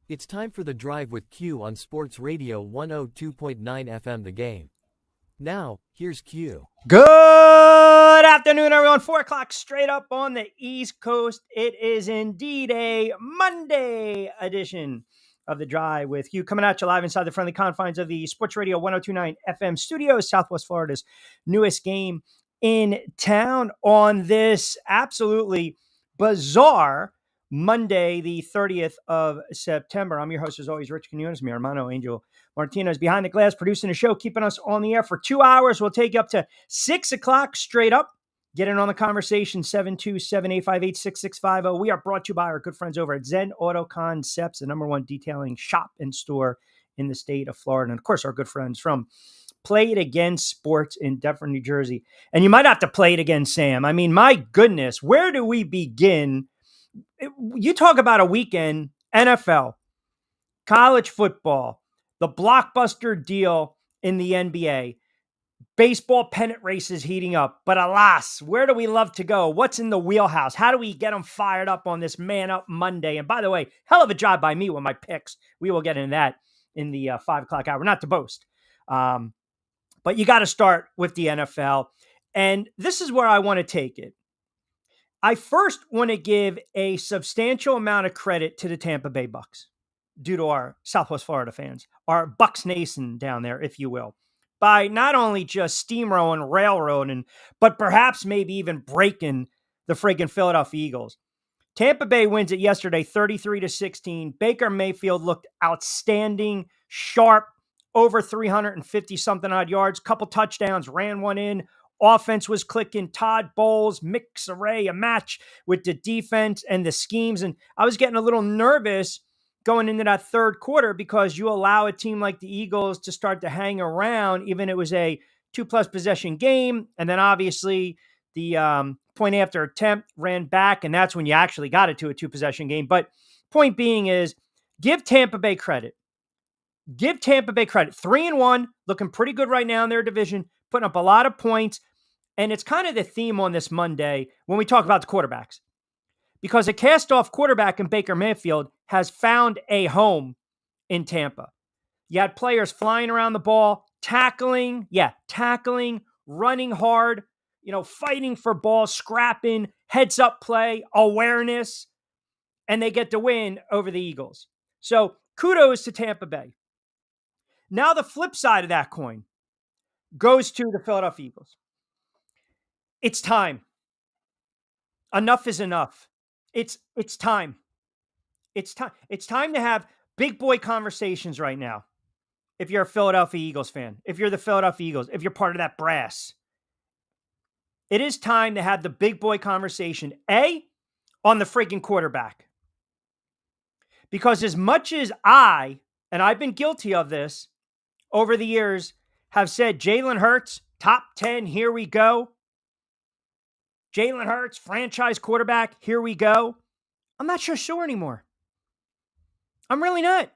It's time for the drive with Q on Sports Radio 102.9 FM The Game. Now, here's Q. Good afternoon, everyone. 4 o'clock straight up on the East Coast. It is indeed a Monday edition of the drive with Q, coming at you live inside the friendly confines of the Sports Radio 102.9 FM studios, Southwest Florida's newest game in town on this absolutely bizarre Monday, the 30th of September. I'm your host, as always, Rich Quinones, mi hermano Angel Martinez behind the glass, producing the show, keeping us on the air for 2 hours. We'll take you up to 6 o'clock straight up. Get in on the conversation, 727-858-6650. We are brought to you by our good friends over at Zen Auto Concepts, the number one detailing shop and store in the state of Florida. And, of course, our good friends from Play It Again Sports in Deptford, New Jersey. And you might have to play it again, Sam. I mean, my goodness, where do we begin? You talk about a weekend, NFL, college football, the blockbuster deal in the NBA, baseball pennant races heating up. But alas, where do we love to go? What's in the wheelhouse? How do we get them fired up on this Man Up Monday? And by the way, hell of a job by me with my picks. We will get into that in the 5 o'clock hour, not to boast. But you got to start with the NFL. And this is where I want to take it. I first want to give a substantial amount of credit to the Tampa Bay Bucks due to our Southwest Florida fans, our Bucks Nation down there, if you will, by not only just steamrolling, railroading, but perhaps maybe even breaking the friggin' Philadelphia Eagles. Tampa Bay wins it yesterday, 33-16. Baker Mayfield looked outstanding, sharp, over 350-something odd yards, couple touchdowns, ran one in. Offense was clicking. Todd Bowles, mix array, a match with the defense and the schemes. And I was getting a little nervous going into that third quarter because you allow a team like the Eagles to start to hang around, even it was a 2+ possession game. And then obviously the point after attempt ran back, and that's when you actually got it to a 2-possession game. But point being is, give Tampa Bay credit. Give Tampa Bay credit. 3-1, looking pretty good right now in their division, putting up a lot of points. And it's kind of the theme on this Monday when we talk about the quarterbacks. Because a cast-off quarterback in Baker Mayfield has found a home in Tampa. You had players flying around the ball, tackling, running hard, fighting for balls, scrapping, heads-up play, awareness, and they get the win over the Eagles. So kudos to Tampa Bay. Now the flip side of that coin goes to the Philadelphia Eagles. It's time. Enough is enough. It's time. It's time. It's time to have big boy conversations right now. If you're a Philadelphia Eagles fan, if you're the Philadelphia Eagles, if you're part of that brass, it is time to have the big boy conversation, on the freaking quarterback. Because as much as and I've been guilty of this over the years, have said Jalen Hurts, top 10, here we go. Jalen Hurts, franchise quarterback, here we go. I'm not so sure anymore. I'm really not.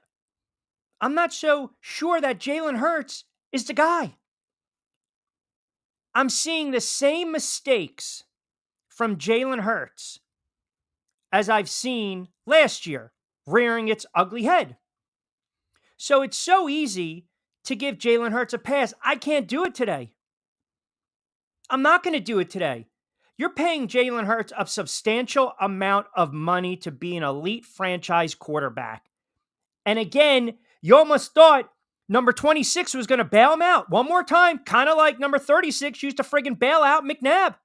I'm not so sure that Jalen Hurts is the guy. I'm seeing the same mistakes from Jalen Hurts as I've seen last year, rearing its ugly head. So it's so easy to give Jalen Hurts a pass. I can't do it today. I'm not going to do it today. You're paying Jalen Hurts a substantial amount of money to be an elite franchise quarterback. And again, you almost thought number 26 was going to bail him out one more time, kind of like number 36 used to friggin' bail out McNabb.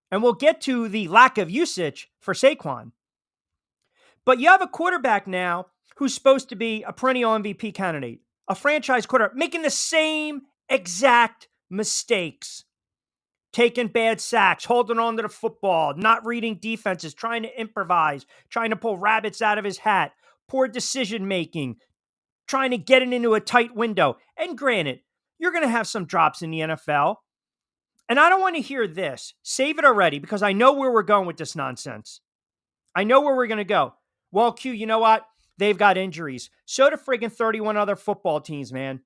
And we'll get to the lack of usage for Saquon. But you have a quarterback now who's supposed to be a perennial MVP candidate, a franchise quarterback, making the same exact mistakes. Taking bad sacks, holding on to the football, not reading defenses, trying to improvise, trying to pull rabbits out of his hat, poor decision-making, trying to get it into a tight window. And granted, you're going to have some drops in the NFL. And I don't want to hear this. Save it already, because I know where we're going with this nonsense. I know where we're going to go. Well, Q, you know what? They've got injuries. So do friggin' 31 other football teams, man.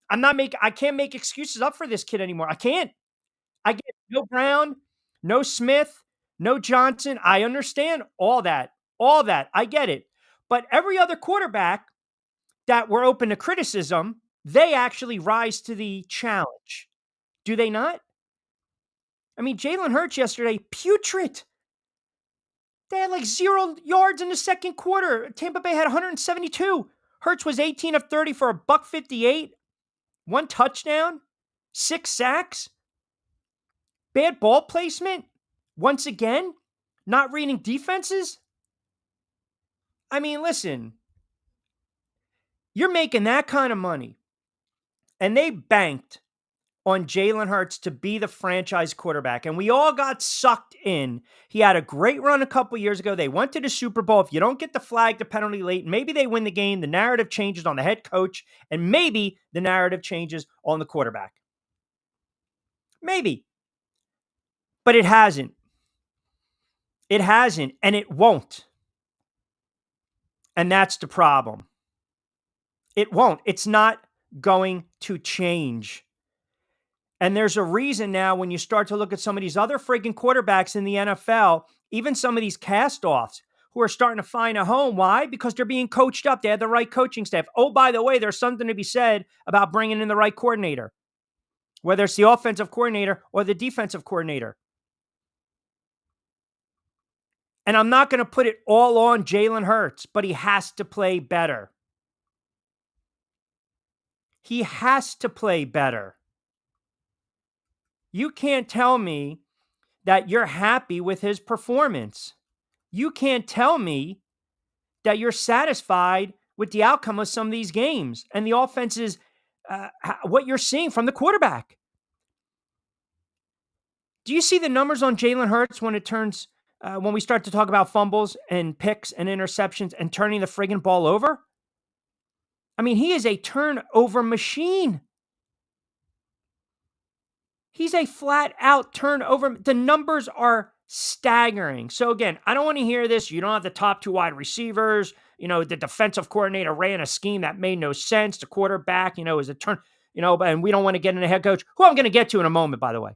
I can't make excuses up for this kid anymore. I can't. I get no Brown, no Smith, no Johnson. I understand all that. I get it. But every other quarterback that were open to criticism, they actually rise to the challenge. Do they not? I mean, Jalen Hurts yesterday, putrid. They had like 0 yards in the second quarter. Tampa Bay had 172. Hurts was 18 of 30 for a buck 58, 1 touchdown, 6 sacks. Bad ball placement. Once again, not reading defenses. I mean, listen, you're making that kind of money, and they banked on Jalen Hurts to be the franchise quarterback, and we all got sucked in. He had a great run a couple years ago. They went to the Super Bowl. If you don't get the flag, the penalty late, maybe they win the game. The narrative changes on the head coach, and maybe the narrative changes on the quarterback. Maybe. But it hasn't. It hasn't, and it won't. And that's the problem. It won't. It's not going to change. And there's a reason now when you start to look at some of these other friggin' quarterbacks in the NFL, even some of these cast-offs who are starting to find a home. Why? Because they're being coached up. They have the right coaching staff. Oh, by the way, there's something to be said about bringing in the right coordinator, whether it's the offensive coordinator or the defensive coordinator. And I'm not going to put it all on Jalen Hurts, but he has to play better. He has to play better. You can't tell me that you're happy with his performance. You can't tell me that you're satisfied with the outcome of some of these games and the offenses, what you're seeing from the quarterback. Do you see the numbers on Jalen Hurts when we start to talk about fumbles and picks and interceptions and turning the friggin' ball over? I mean, he is a turnover machine. He's a flat out turnover. The numbers are staggering. So again, I don't want to hear this. You don't have the top 2 wide receivers. The defensive coordinator ran a scheme that made no sense. The quarterback, is a turn, and we don't want to get into head coach, who I'm going to get to in a moment, by the way.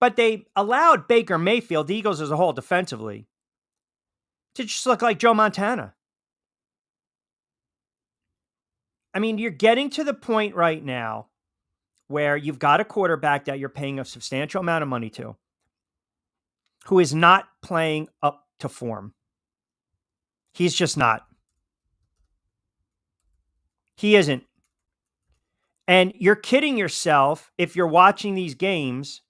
But they allowed Baker Mayfield, the Eagles as a whole defensively, to just look like Joe Montana. I mean, you're getting to the point right now where you've got a quarterback that you're paying a substantial amount of money to, who is not playing up to form. He's just not. He isn't. And you're kidding yourself if you're watching these games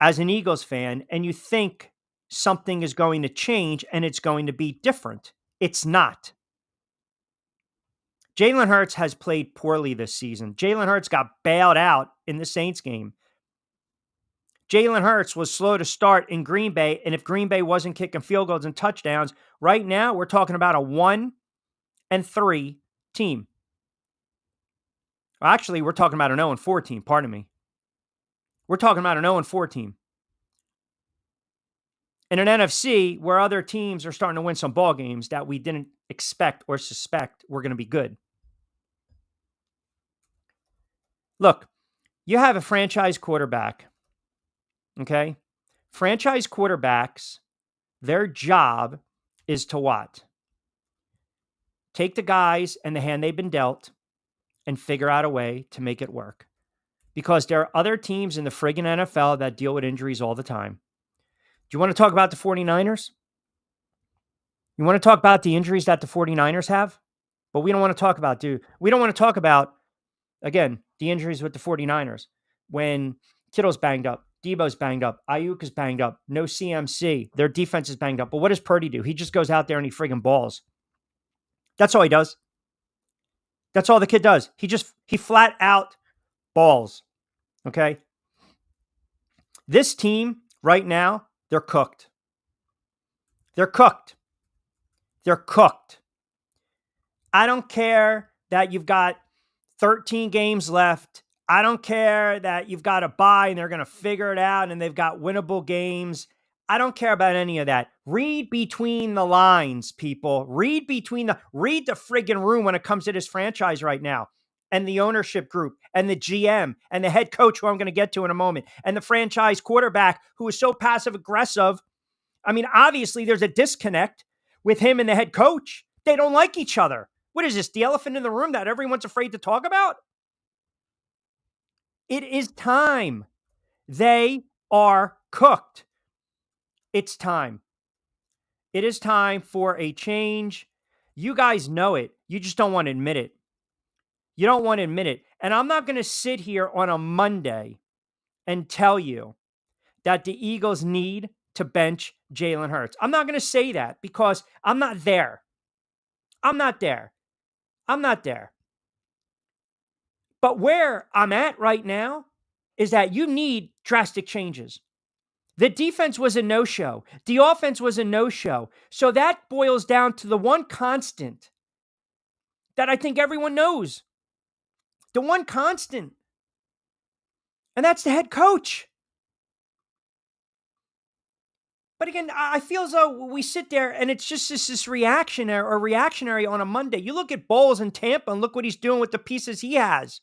as an Eagles fan and you think something is going to change and it's going to be different. It's not. Jalen Hurts has played poorly this season. Jalen Hurts got bailed out in the Saints game. Jalen Hurts was slow to start in Green Bay, and if Green Bay wasn't kicking field goals and touchdowns, right now we're talking about a 1-3 team. Well, actually, we're talking about an 0-4 team. Pardon me. We're talking about an 0-4 team. In an NFC where other teams are starting to win some ball games that we didn't expect or suspect were going to be good. Look, you have a franchise quarterback, okay? Franchise quarterbacks, their job is to what? Take the guys and the hand they've been dealt and figure out a way to make it work. Because there are other teams in the friggin' NFL that deal with injuries all the time. Do you want to talk about the 49ers? You want to talk about the injuries that the 49ers have? But we don't want to talk about, we don't want to talk about, again, the injuries with the 49ers. When Kittle's banged up, Debo's banged up, Ayuk is banged up, no CMC, their defense is banged up. But what does Purdy do? He just goes out there and he friggin' balls. That's all he does. That's all the kid does. He flat out balls. Okay? This team right now, they're cooked. They're cooked. They're cooked. I don't care that you've got 13 games left. I don't care that you've got a bye and they're going to figure it out and they've got winnable games. I don't care about any of that. Read between the lines, people. Read the friggin' room when it comes to this franchise right now. and the ownership group and the GM and the head coach, who I'm going to get to in a moment, and the franchise quarterback, who is so passive aggressive. I mean, obviously, there's a disconnect with him and the head coach. They don't like each other. What is this, the elephant in the room that everyone's afraid to talk about? It is time. They are cooked. It's time. It is time for a change. You guys know it. You just don't want to admit it. You don't want to admit it. And I'm not going to sit here on a Monday and tell you that the Eagles need to bench Jalen Hurts. I'm not going to say that because I'm not there. I'm not there. I'm not there. But where I'm at right now is that you need drastic changes. The defense was a no-show. The offense was a no-show. So that boils down to the one constant that I think everyone knows. The one constant. And that's the head coach. But again, I feel as though we sit there and it's just this reactionary on a Monday. You look at Bowles in Tampa and look what he's doing with the pieces he has.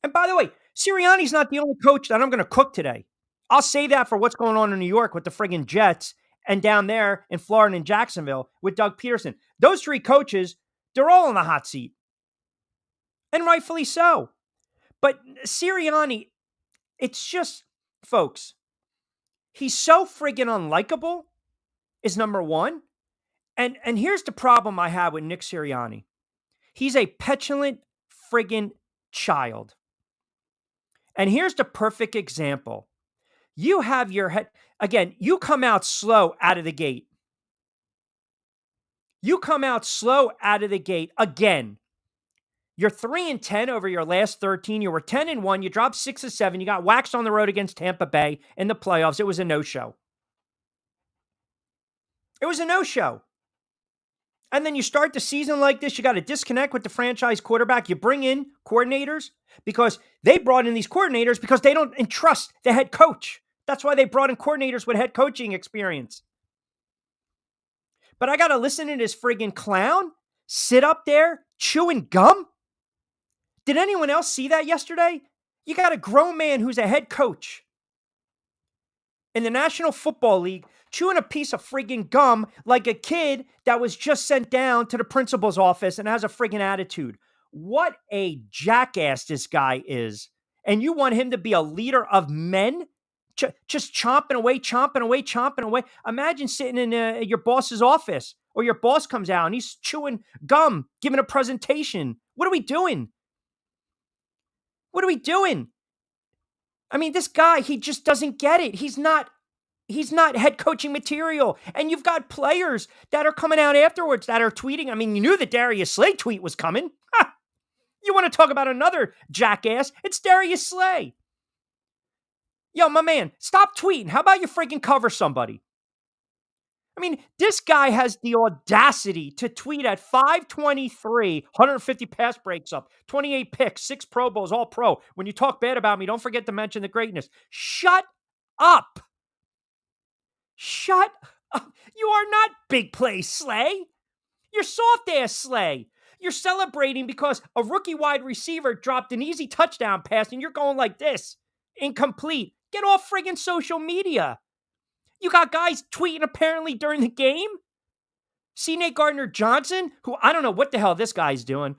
And by the way, Sirianni's not the only coach that I'm going to cook today. I'll say that for what's going on in New York with the friggin' Jets and down there in Florida and Jacksonville with Doug Peterson. Those three coaches, they're all in the hot seat. And rightfully so. But Sirianni, it's just, folks, he's so friggin' unlikable is number one. And here's the problem I have with Nick Sirianni. He's a petulant friggin' child. And here's the perfect example. You have your head, again, you come out slow out of the gate. You come out slow out of the gate again. You're 3-10 over your last 13. You were 10-1. You dropped 6 of 7. You got waxed on the road against Tampa Bay in the playoffs. It was a no-show. It was a no-show. And then you start the season like this. You got to disconnect with the franchise quarterback. You bring in coordinators because they brought in these coordinators because they don't entrust the head coach. That's why they brought in coordinators with head coaching experience. But I got to listen to this friggin' clown sit up there chewing gum? Did anyone else see that yesterday? You got a grown man who's a head coach in the National Football League chewing a piece of friggin' gum like a kid that was just sent down to the principal's office and has a friggin' attitude. What a jackass this guy is. And you want him to be a leader of men? Just chomping away. Imagine sitting in your boss's office or your boss comes out and he's chewing gum, giving a presentation. What are we doing? What are we doing? I mean, this guy, he just doesn't get it. He's not head coaching material. And you've got players that are coming out afterwards that are tweeting. I mean, you knew the Darius Slay tweet was coming. Ha! You want to talk about another jackass? It's Darius Slay. Yo, my man, stop tweeting. How about you freaking cover somebody? I mean, this guy has the audacity to tweet at 523, 150 pass breaks up, 28 picks, 6 Pro Bowls, all pro. When you talk bad about me, don't forget to mention the greatness. Shut up. Shut up. You are not big play Slay. You're soft ass Slay. You're celebrating because a rookie wide receiver dropped an easy touchdown pass and you're going like this. Incomplete. Get off friggin' social media. You got guys tweeting apparently during the game. See Nate Gardner-Johnson, who I don't know what the hell this guy's doing.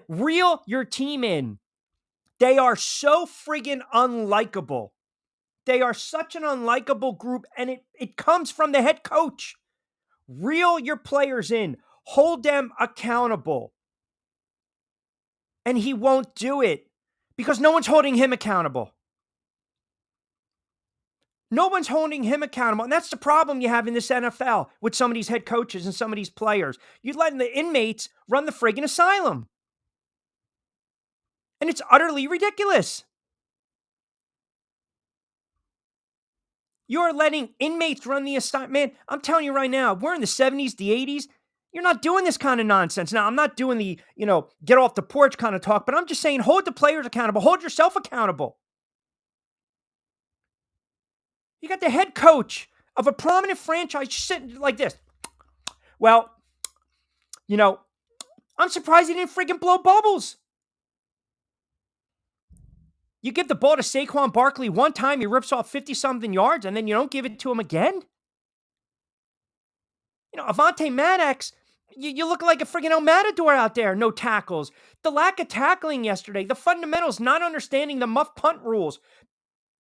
Reel your team in. They are so friggin' unlikable. They are such an unlikable group, and it comes from the head coach. Reel your players in. Hold them accountable. And he won't do it because no one's holding him accountable. No one's holding him accountable. And that's the problem you have in this NFL with some of these head coaches and some of these players. You're letting the inmates run the friggin' asylum. And it's utterly ridiculous. You're letting inmates run the asylum. Man, I'm telling you right now, we're in the 70s, the 80s. You're not doing this kind of nonsense. Now, I'm not doing the, get off the porch kind of talk, but I'm just saying hold the players accountable. Hold yourself accountable. You got the head coach of a prominent franchise sitting like this. Well, I'm surprised he didn't freaking blow bubbles. You give the ball to Saquon Barkley one time, he rips off 50-something yards, and then you don't give it to him again? Avonte Maddox, you look like a friggin' El Matador out there. No tackles. The lack of tackling yesterday, the fundamentals, not understanding the muff punt rules.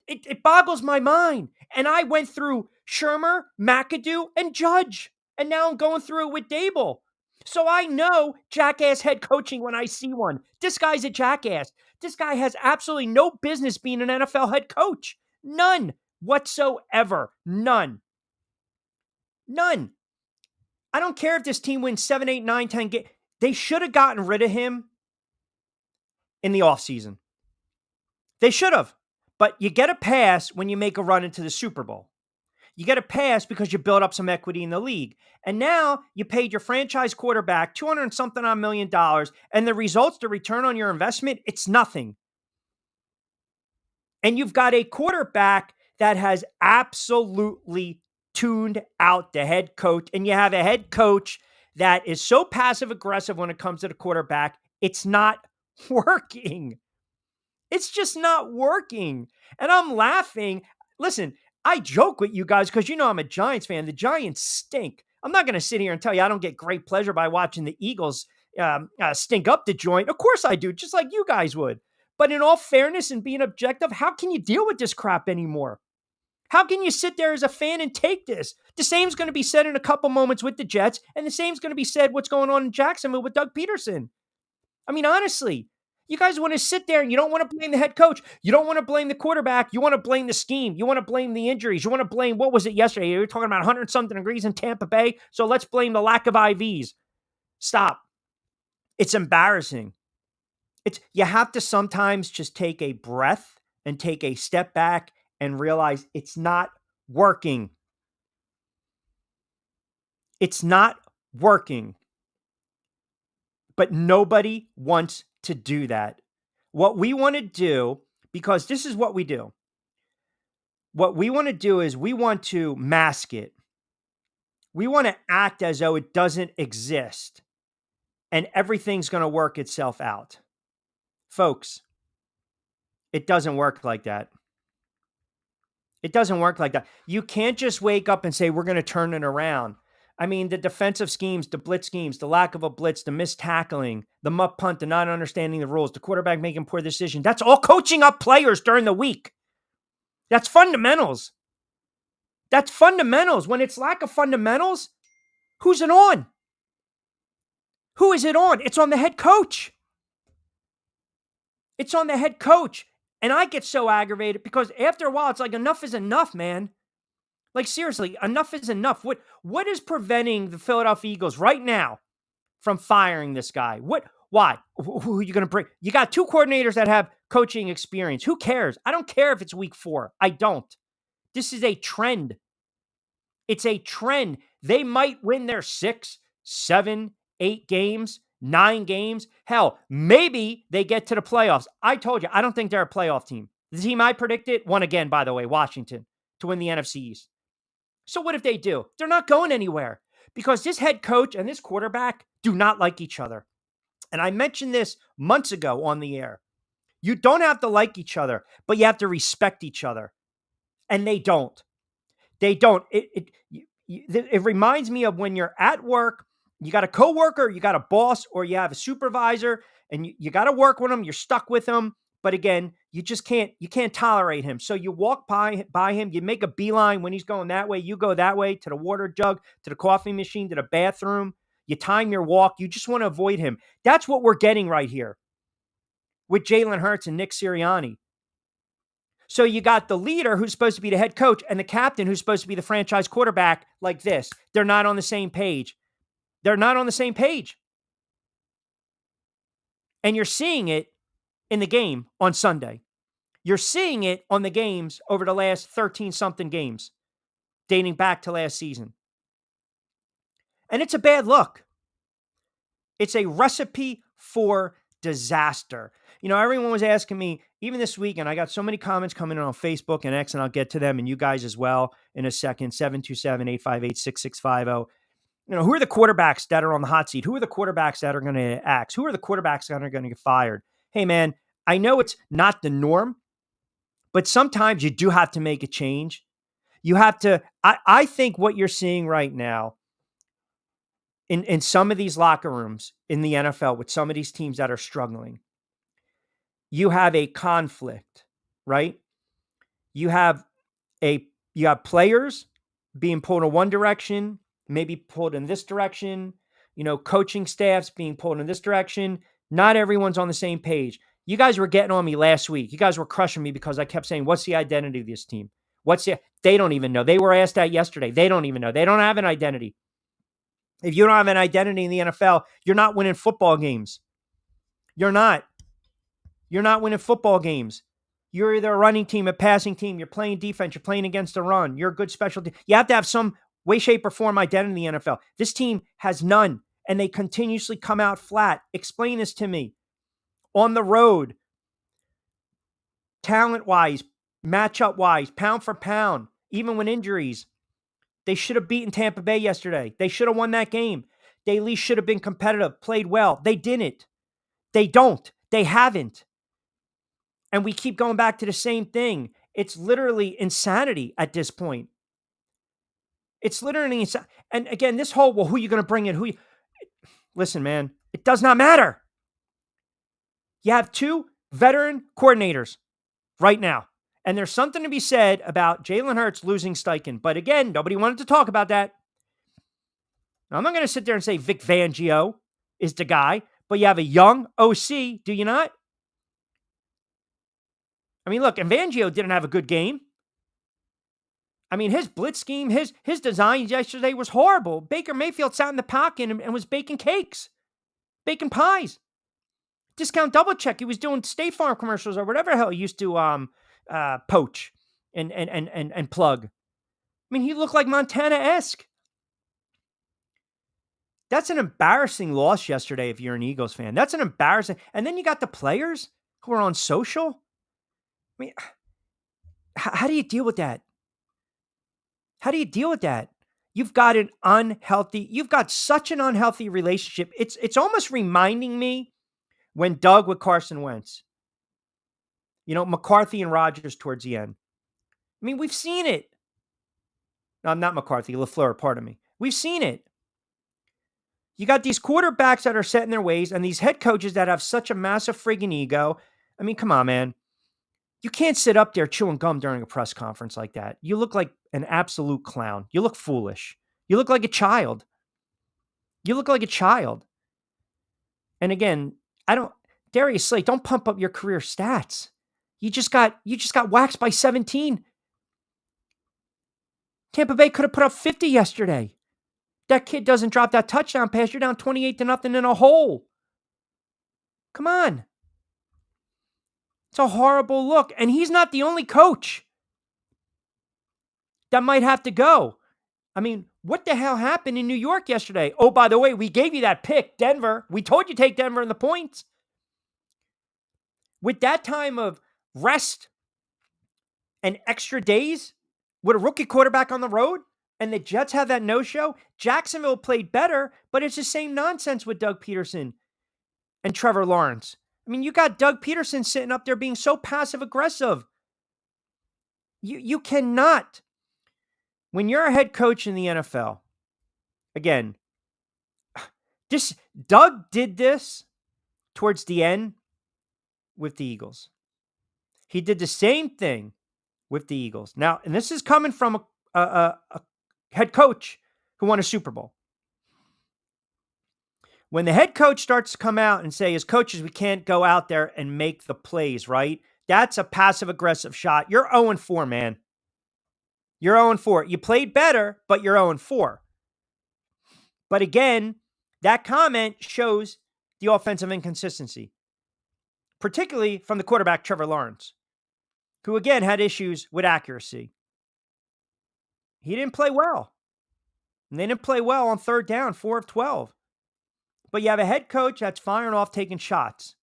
It boggles my mind. And I went through Shermer, McAdoo, and Judge. And now I'm going through it with Dable. So I know jackass head coaching when I see one. This guy's a jackass. This guy has absolutely no business being an NFL head coach. None whatsoever. None. None. I don't care if this team wins 7, 8, 9, 10 games. They should have gotten rid of him in the offseason. They should have. But you get a pass when you make a run into the Super Bowl. You get a pass because you build up some equity in the league. And now you paid your franchise quarterback $200 and something million, and the results, the return on your investment, it's nothing. And you've got a quarterback that has absolutely tuned out the head coach. And you have a head coach that is so passive aggressive when it comes to the quarterback. It's not working. It's just not working. And I'm laughing. Listen, I joke with you guys because I'm a Giants fan. The Giants stink. I'm not going to sit here and tell you I don't get great pleasure by watching the Eagles stink up the joint. Of course I do, just like you guys would. But in all fairness and being objective, how can you deal with this crap anymore? How can you sit there as a fan and take this? The same's going to be said in a couple moments with the Jets, and the same's going to be said what's going on in Jacksonville with Doug Peterson. I mean, honestly, you guys want to sit there and you don't want to blame the head coach. You don't want to blame the quarterback. You want to blame the scheme. You want to blame the injuries. You want to blame, what was it yesterday? You were talking about 100-something degrees in Tampa Bay, so let's blame the lack of IVs. Stop. It's embarrassing. You have to sometimes just take a breath and take a step back and realize it's not working. It's not working. But nobody wants to do that. What we want to do, because this is what we do. What we want to do is we want to mask it. We want to act as though it doesn't exist and everything's going to work itself out. Folks, it doesn't work like that. It doesn't work like that. You can't just wake up and say, we're going to turn it around. I mean, the defensive schemes, the blitz schemes, the lack of a blitz, the missed tackling, the muff punt, the not understanding the rules, the quarterback making poor decisions. That's all coaching up players during the week. That's fundamentals. That's fundamentals. When it's lack of fundamentals, who's it on? Who is it on? It's on the head coach. It's on the head coach. And I get so aggravated because after a while, it's like enough is enough, man. Like, seriously, enough is enough. What is preventing the Philadelphia Eagles right now from firing this guy? Why? Who are you going to bring? You got two coordinators that have coaching experience. Who cares? I don't care if it's week 4. I don't. This is a trend. It's a trend. They might win their 6, 7, 8 games, 9 games. Hell, maybe they get to the playoffs. I told you, I don't think they're a playoff team. The team I predicted won again, by the way, Washington, to win the NFC East. So what if they do? They're not going anywhere because this head coach and this quarterback do not like each other. And I mentioned this months ago on the air. You don't have to like each other, but you have to respect each other. And they don't. They don't. It reminds me of when you're at work, you got a coworker, you got a boss, or you have a supervisor, and you got to work with them. You're stuck with them. But again, you can't tolerate him. So you walk by him, you make a beeline when he's going that way, you go that way to the water jug, to the coffee machine, to the bathroom. You time your walk. You just want to avoid him. That's what we're getting right here with Jalen Hurts and Nick Sirianni. So you got the leader who's supposed to be the head coach and the captain who's supposed to be the franchise quarterback like this. They're not on the same page. They're not on the same page. And you're seeing it in the game on Sunday. You're seeing it on the games over the last 13-something games dating back to last season. And it's a bad look. It's a recipe for disaster. Everyone was asking me, even this week, and I got so many comments coming in on Facebook and X, and I'll get to them, and you guys as well in a second, 727-858-6650. Who are the quarterbacks that are on the hot seat? Who are the quarterbacks that are going to axe? Who are the quarterbacks that are going to get fired? Hey, man, I know it's not the norm, But sometimes you do have to make a change. You have to, I think what you're seeing right now in some of these locker rooms in the NFL with some of these teams that are struggling, you have a conflict, right? You have you have players being pulled in one direction, maybe pulled in this direction, coaching staffs being pulled in this direction. Not everyone's on the same page. You guys were getting on me last week. You guys were crushing me because I kept saying, what's the identity of this team? They don't even know. They were asked that yesterday. They don't even know. They don't have an identity. If you don't have an identity in the NFL, you're not winning football games. You're not. You're not winning football games. You're either a running team, a passing team. You're playing defense. You're playing against the run. You're a good special team. You have to have some way, shape, or form identity in the NFL. This team has none, and they continuously come out flat. Explain this to me. On the road, talent-wise, matchup-wise, pound for pound, even with injuries, they should have beaten Tampa Bay yesterday. They should have won that game. They at least should have been competitive, played well. They didn't. They don't. They haven't. And we keep going back to the same thing. It's literally insanity at this point. It's literally insanity. And again, this whole, well, who are you going to bring in? Listen, man, it does not matter. You have two veteran coordinators right now. And there's something to be said about Jalen Hurts losing Steichen. But again, nobody wanted to talk about that. Now, I'm not going to sit there and say Vic Fangio is the guy, but you have a young OC, do you not? I mean, look, and Fangio didn't have a good game. I mean, his blitz scheme, his design yesterday was horrible. Baker Mayfield sat in the pocket and was baking cakes, baking pies. Discount double check. He was doing State Farm commercials or whatever the hell he used to poach and plug. I mean, he looked like Montana-esque. That's an embarrassing loss yesterday if you're an Eagles fan. That's an embarrassing. And then you got the players who are on social. I mean, how do you deal with that? How do you deal with that? You've got such an unhealthy relationship. It's almost reminding me when Doug with Carson Wentz. McCarthy and Rodgers towards the end. I mean, we've seen it. No, not McCarthy, LaFleur, pardon me. We've seen it. You got these quarterbacks that are set in their ways and these head coaches that have such a massive friggin' ego. I mean, come on, man. You can't sit up there chewing gum during a press conference like that. You look like an absolute clown. You look foolish. You look like a child. And again, Darius Slay, don't pump up your career stats. You just got waxed by 17. Tampa Bay could have put up 50 yesterday. That kid doesn't drop that touchdown pass. You're down 28-0 in a hole. Come on. It's a horrible look. And he's not the only coach that might have to go. I mean, what the hell happened in New York yesterday? Oh, by the way, we gave you that pick, Denver. We told you take Denver in the points. With that time of rest and extra days, with a rookie quarterback on the road, and the Jets have that no-show, Jacksonville played better, but it's the same nonsense with Doug Peterson and Trevor Lawrence. I mean, you got Doug Peterson sitting up there being so passive-aggressive. You cannot. When you're a head coach in the NFL, again, Doug did this towards the end with the Eagles. He did the same thing with the Eagles. Now, and this is coming from a head coach who won a Super Bowl. When the head coach starts to come out and say, as coaches, we can't go out there and make the plays, right? That's a passive-aggressive shot. You're 0-4, man. You're 0-4. You played better, but you're 0-4. But again, that comment shows the offensive inconsistency, particularly from the quarterback, Trevor Lawrence, who again had issues with accuracy. He didn't play well. And they didn't play well on third down, 4 of 12. But you have a head coach that's firing off, taking shots.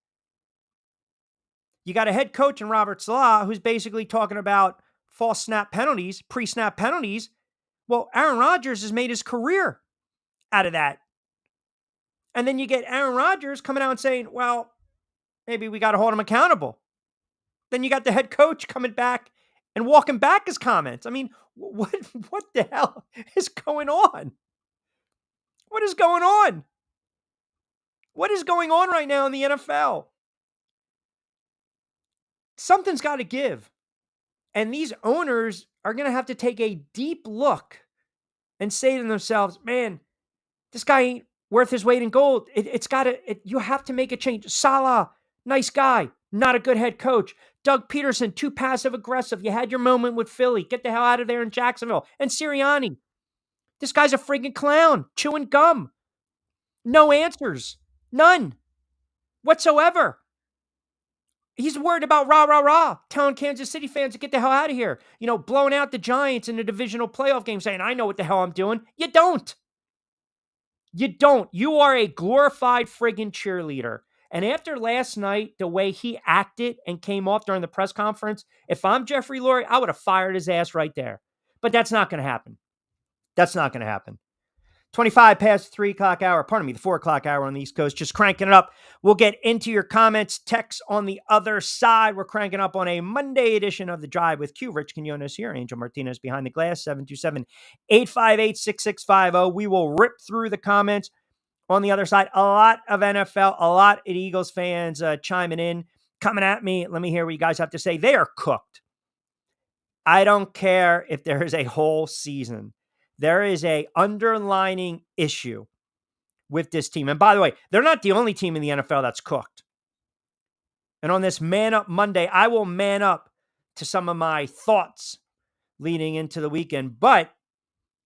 You got a head coach in Robert Saleh who's basically talking about false snap penalties, pre-snap penalties. Well, Aaron Rodgers has made his career out of that. And then you get Aaron Rodgers coming out and saying, well, maybe we got to hold him accountable. Then you got the head coach coming back and walking back his comments. I mean, what the hell is going on? What is going on? What is going on right now in the NFL? Something's got to give. And these owners are going to have to take a deep look and say to themselves, man, this guy ain't worth his weight in gold. You have to make a change. Salah, nice guy, not a good head coach. Doug Peterson, too passive aggressive. You had your moment with Philly. Get the hell out of there in Jacksonville. And Sirianni, this guy's a friggin' clown, chewing gum. No answers. None whatsoever. He's worried about rah, telling Kansas City fans to get the hell out of here. Blowing out the Giants in the divisional playoff game, saying, I know what the hell I'm doing. You don't. You don't. You are a glorified friggin' cheerleader. And after last night, the way he acted and came off during the press conference, if I'm Jeffrey Lurie, I would have fired his ass right there. But that's not going to happen. That's not going to happen. 25 past the 3 o'clock hour, the 4 o'clock hour on the East Coast, just cranking it up. We'll get into your comments, texts on the other side. We're cranking up on a Monday edition of The Drive with Q. Rich Quinones here, Angel Martinez behind the glass, 727-858-6650. We will rip through the comments on the other side. A lot of NFL, a lot of Eagles fans chiming in, coming at me. Let me hear what you guys have to say. They are cooked. I don't care if there is a whole season. There is a underlining issue with this team. And by the way, they're not the only team in the NFL that's cooked. And on this Man Up Monday, I will man up to some of my thoughts leading into the weekend. But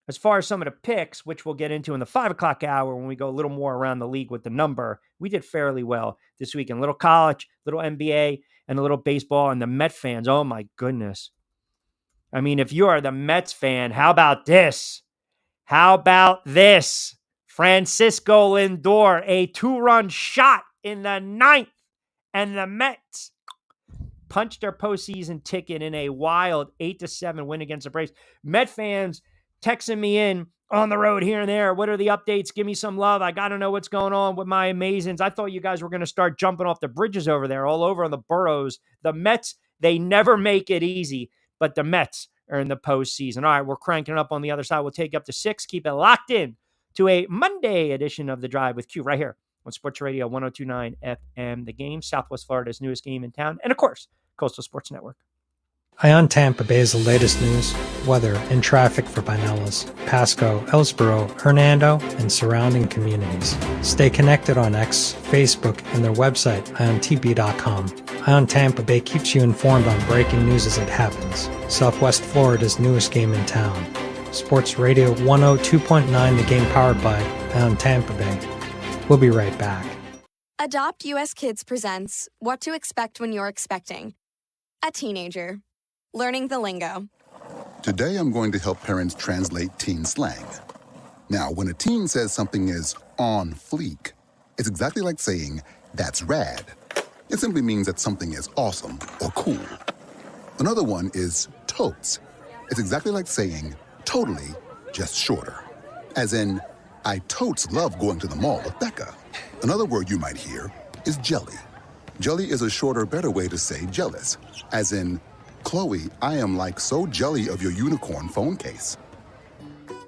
as far as some of the picks, which we'll get into in the 5 o'clock hour when we go a little more around the league with the number, we did fairly well this weekend. Little college, little NBA, and a little baseball. And the Met fans, oh my goodness. I mean, if you are the Mets fan, how about this? How about this? Francisco Lindor, a 2-run shot in the 9th, and the Mets punched their postseason ticket in a wild 8-7 win against the Braves. Met fans texting me in on the road here and there. What are the updates? Give me some love. I got to know what's going on with my Amazons. I thought you guys were going to start jumping off the bridges over there, all over on the boroughs. The Mets, they never make it easy, but the Mets are in the postseason. All right, we're cranking it up on the other side. We'll take you up to 6. Keep it locked in to a Monday edition of The Drive with Q right here on Sports Radio 102.9 FM. The Game, Southwest Florida's newest game in town, and of course, Coastal Sports Network. Ion Tampa Bay is the latest news, weather, and traffic for Pinellas, Pasco, Ellsboro, Hernando, and surrounding communities. Stay connected on X, Facebook, and their website, iontp.com. Ion Tampa Bay keeps you informed on breaking news as it happens. Southwest Florida's newest game in town. Sports Radio 102.9, the game powered by Ion Tampa Bay. We'll be right back. Adopt US Kids presents What to Expect When You're Expecting. A teenager. Learning the lingo. Today I'm going to help parents translate teen slang. Now, when a teen says something is on fleek, it's exactly like saying, that's rad. It simply means that something is awesome or cool. Another one is totes. It's exactly like saying, totally, just shorter. As in, I totes love going to the mall with Becca. Another word you might hear is jelly. Jelly is a shorter, better way to say jealous. As in, Chloe, I am like so jelly of your unicorn phone case.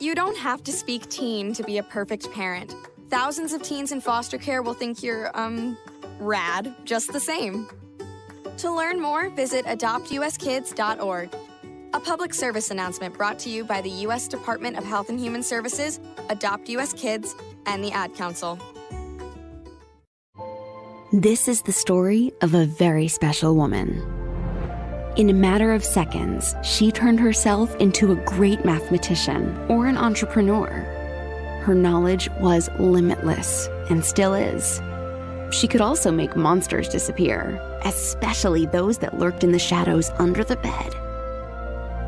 You don't have to speak teen to be a perfect parent. Thousands of teens in foster care will think you're, rad just the same. To learn more, visit adoptuskids.org. A public service announcement brought to you by the U.S. Department of Health and Human Services, Adopt U.S. Kids, and the Ad Council. This is the story of a very special woman. In a matter of seconds, she turned herself into a great mathematician or an entrepreneur. Her knowledge was limitless and still is. She could also make monsters disappear, especially those that lurked in the shadows under the bed.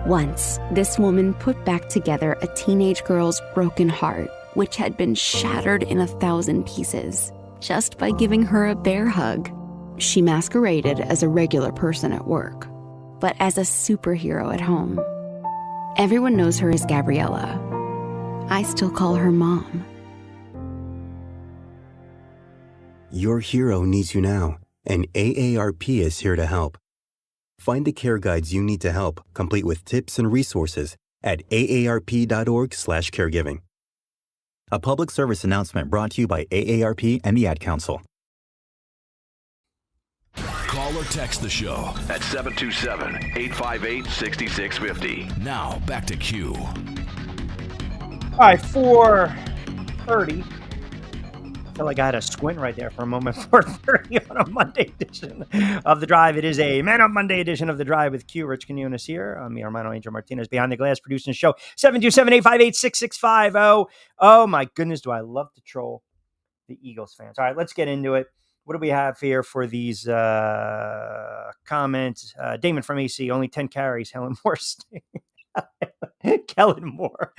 Once, this woman put back together a teenage girl's broken heart, which had been shattered in 1,000 pieces, just by giving her a bear hug. She masqueraded as a regular person at work, but as a superhero at home. Everyone knows her as Gabriella. I still call her Mom. Your hero needs you now, and AARP is here to help. Find the care guides you need to help, complete with tips and resources at aarp.org/caregiving. A public service announcement brought to you by AARP and the Ad Council. Call or text the show at 727-858-6650. Now, back to Q. All right, 4:30. I feel like I had a squint right there for a moment. 4:30 on a Monday edition of The Drive. It is a Man Up Monday edition of The Drive with Q. Rich Quinones here. I'm me, Armando Angel Martinez, behind the glass, producing the show. 727-858-6650. Oh, my goodness, do I love to troll the Eagles fans. All right, let's get into it. What do we have here for these comments? Damon from AC, only 10 carries. Helen Moore. Kellen Moore.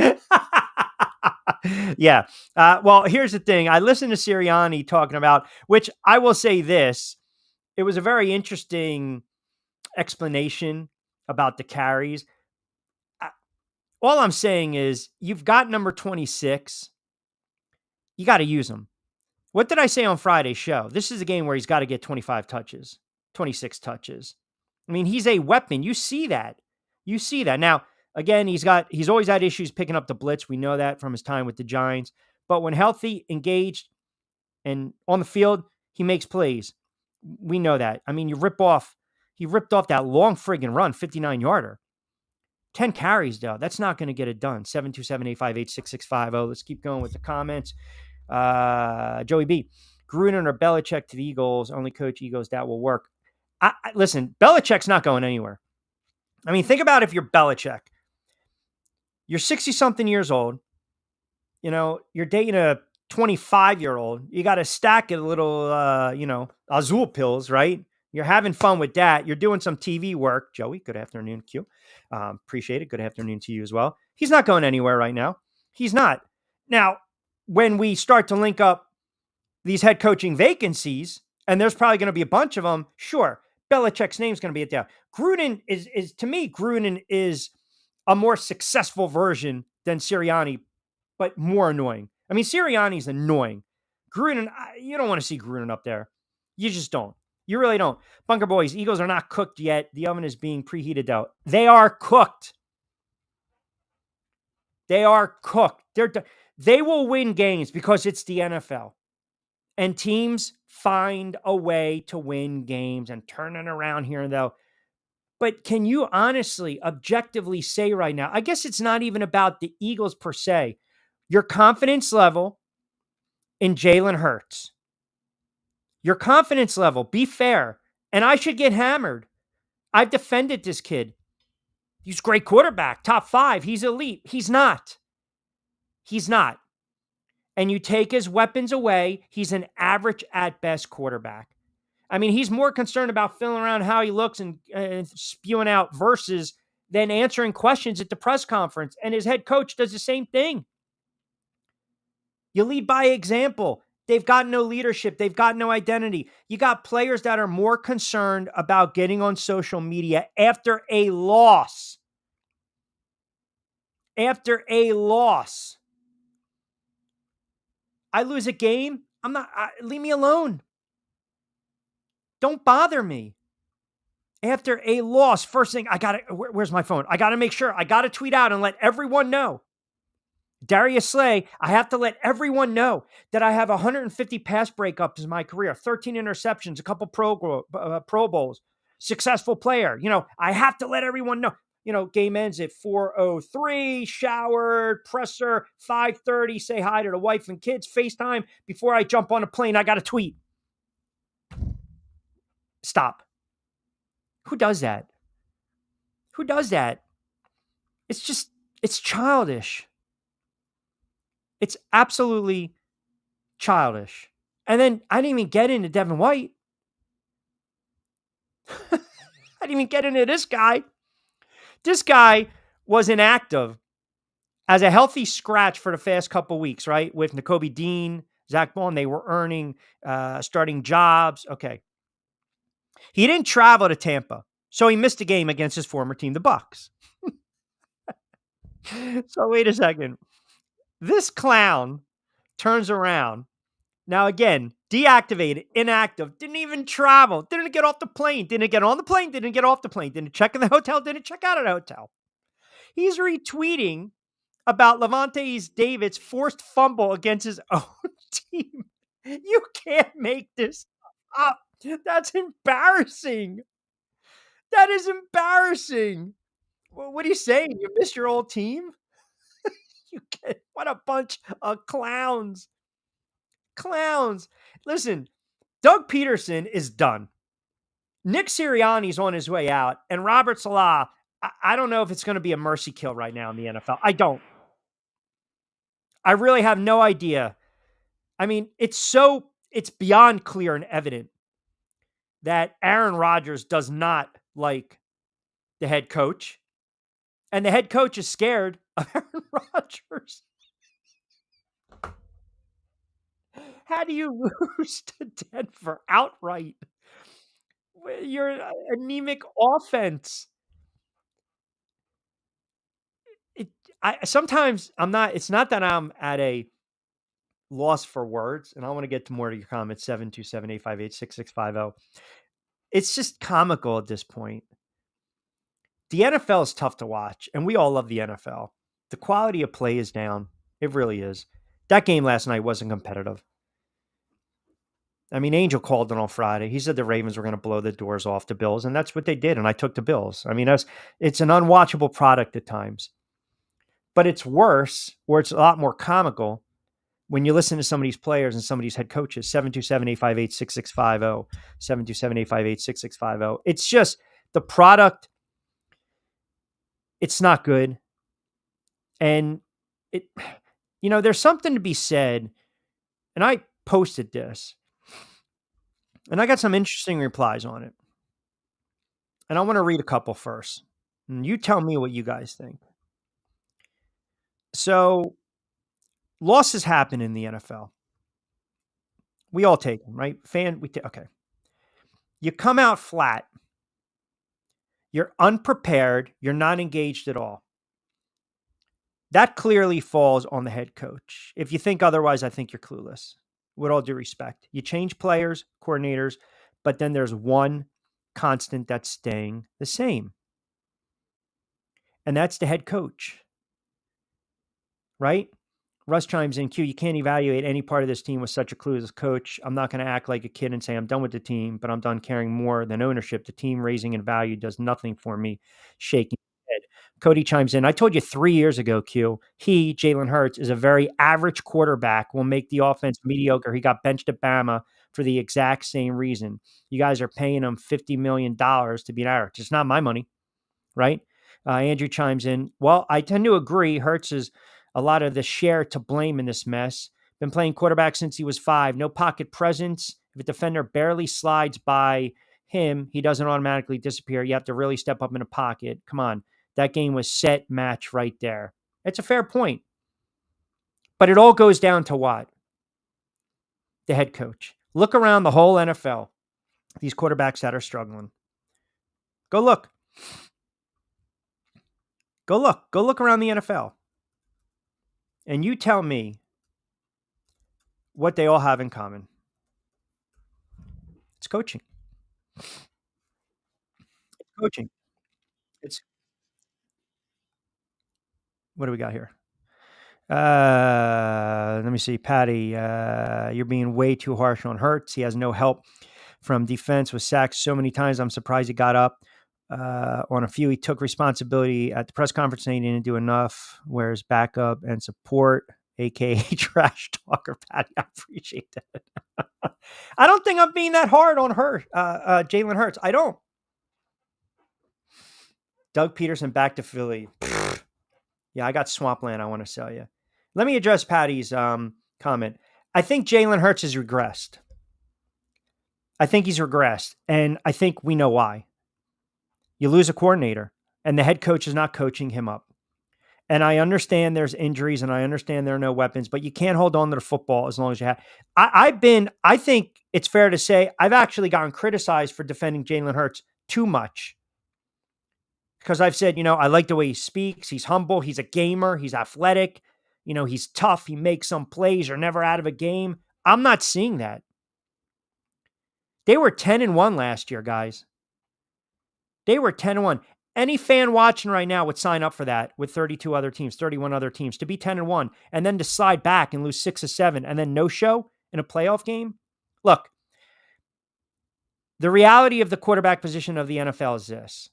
Yeah. Well, here's the thing. I listened to Sirianni talking about, which I will say this, it was a very interesting explanation about the carries. All I'm saying is you've got number 26. You got to use him. What did I say on Friday's show? This is a game where he's got to get 25 touches, 26 touches. I mean, he's a weapon. You see that. You see that. Now, again, he's always had issues picking up the blitz. We know that from his time with the Giants. But when healthy, engaged, and on the field, he makes plays. We know that. I mean, he ripped off that long friggin' run, 59-yarder. 10 carries, though. That's not going to get it done. 727-858-6650. Let's keep going with the comments. Joey B. Gruden or Belichick to the Eagles. Only coach Eagles. That will work. Listen, Belichick's not going anywhere. I mean, think about if you're Belichick. You're 60-something years old. You know, you're dating a 25-year-old. You got to stack a little, Azul pills, right? You're having fun with that. You're doing some TV work. Joey, good afternoon, Q. Appreciate it. Good afternoon to you as well. He's not going anywhere right now. He's not. Now, when we start to link up these head coaching vacancies, and there's probably going to be a bunch of them, sure, Belichick's name's going to be at there. Gruden is to me, Gruden is a more successful version than Sirianni, but more annoying. I mean, Sirianni's annoying. Gruden, you don't want to see Gruden up there. You just don't. You really don't. Bunker Boys, Eagles are not cooked yet. The oven is being preheated out. They are cooked. They are cooked. They will win games because it's the NFL. And teams find a way to win games and turn it around here and there. But can you honestly, objectively say right now, I guess it's not even about the Eagles per se, your confidence level in Jalen Hurts. Your confidence level, be fair. And I should get hammered. I've defended this kid. He's a great quarterback, top 5. He's elite. He's not. He's not. And you take his weapons away, he's an average at best quarterback. I mean, he's more concerned about feeling around how he looks and spewing out verses than answering questions at the press conference. And his head coach does the same thing. You lead by example. They've got no leadership. They've got no identity. You got players that are more concerned about getting on social media after a loss. After a loss. I lose a game. Leave me alone. Don't bother me. After a loss, first thing, where's my phone? I got to make sure. I got to tweet out and let everyone know. Darius Slay, I have to let everyone know that I have 150 pass breakups in my career, 13 interceptions, a couple Pro Bowls, successful player. You know, I have to let everyone know. You know, game ends at 4:03, showered, presser, 5:30, say hi to the wife and kids, FaceTime. Before I jump on a plane, I got to tweet. Stop. Who does that? Who does that? It's childish. It's absolutely childish. And then I didn't even get into Devin White. I didn't even get into this guy. This guy was inactive as a healthy scratch for the past couple weeks, right? With Nakobe Dean, Zach Bond, they were earning starting jobs. Okay. He didn't travel to Tampa, so he missed a game against his former team, the Bucks. So wait a second. This clown turns around. Now, again, Deactivated, inactive, didn't even travel, didn't get off the plane, didn't get on the plane, didn't get off the plane, didn't check in the hotel, didn't check out of the hotel. He's retweeting about Levante David's forced fumble against his own team. You can't make this up. That's embarrassing. That is embarrassing. Well, what are you saying? You missed your old team? What a bunch of clowns. Clowns. Listen, Doug Peterson is done. Nick Sirianni's on his way out, and Robert Salah, I don't know if it's going to be a mercy kill right now in the NFL. I don't. I really have no idea. I mean, it's beyond clear and evident that Aaron Rodgers does not like the head coach, and the head coach is scared of Aaron Rodgers. How do you lose to Denver outright? You're anemic offense. Sometimes I'm not. It's not that I'm at a loss for words, and I want to get to more of your comments. 727-858-6650. It's just comical at this point. The NFL is tough to watch, and we all love the NFL. The quality of play is down. It really is. That game last night wasn't competitive. I mean, Angel called it on Friday. He said the Ravens were going to blow the doors off the Bills, and that's what they did, and I took the Bills. I mean, it's an unwatchable product at times. But it's worse, or it's a lot more comical, when you listen to some of these players and some of these head coaches. 727-858-6650. 727-858-6650. It's just the product. It's not good. And there's something to be said. And I posted this. And I got some interesting replies on it. And I want to read a couple first. And you tell me what you guys think. So, losses happen in the NFL. We all take them, right? Okay. You come out flat. You're unprepared. You're not engaged at all. That clearly falls on the head coach. If you think otherwise, I think you're clueless. With all due respect. You change players, coordinators, but then there's one constant that's staying the same. And that's the head coach. Right? Russ chimes in, Q, you can't evaluate any part of this team with such a clueless coach. I'm not going to act like a kid and say I'm done with the team, but I'm done caring more than ownership. The team raising in value does nothing for me. Shaking his head. Cody chimes in, I told you 3 years ago, Q, Jalen Hurts, is a very average quarterback, will make the offense mediocre. He got benched at Bama for the exact same reason. You guys are paying him $50 million to be an average. It's not my money, right? Andrew chimes in, well, I tend to agree. Hurts is a lot of the share to blame in this mess. Been playing quarterback since he was 5. No pocket presence. If a defender barely slides by him, he doesn't automatically disappear. You have to really step up in the pocket. Come on. That game was set match right there. It's a fair point. But it all goes down to what? The head coach. Look around the whole NFL. These quarterbacks that are struggling. Go look. Go look. Go look around the NFL. And you tell me what they all have in common. It's coaching. It's coaching. What do we got here? Let me see. Patty, you're being way too harsh on Hurts. He has no help from defense, was sacked so many times. I'm surprised he got up on a few. He took responsibility at the press conference saying he didn't do enough. Where's backup and support, aka trash talker? Patty, I appreciate that. I don't think I'm being that hard on Jalen Hurts. I don't. Doug Peterson back to Philly. Yeah, I got swampland I want to sell you. Let me address Patty's comment. I think Jalen Hurts has regressed. I think he's regressed, and I think we know why. You lose a coordinator, and the head coach is not coaching him up. And I understand there's injuries, and I understand there are no weapons, but you can't hold on to the football as long as you have. I think it's fair to say I've actually gotten criticized for defending Jalen Hurts too much. Because I've said, I like the way he speaks. He's humble. He's a gamer. He's athletic. He's tough. He makes some plays. You're never out of a game. I'm not seeing that. They were 10-1 last year, guys. They were 10-1. Any fan watching right now would sign up for that with 32 other teams, 31 other teams, to be 10-1 and then to slide back and lose 6 or 7 and then no show in a playoff game. Look, the reality of the quarterback position of the NFL is this.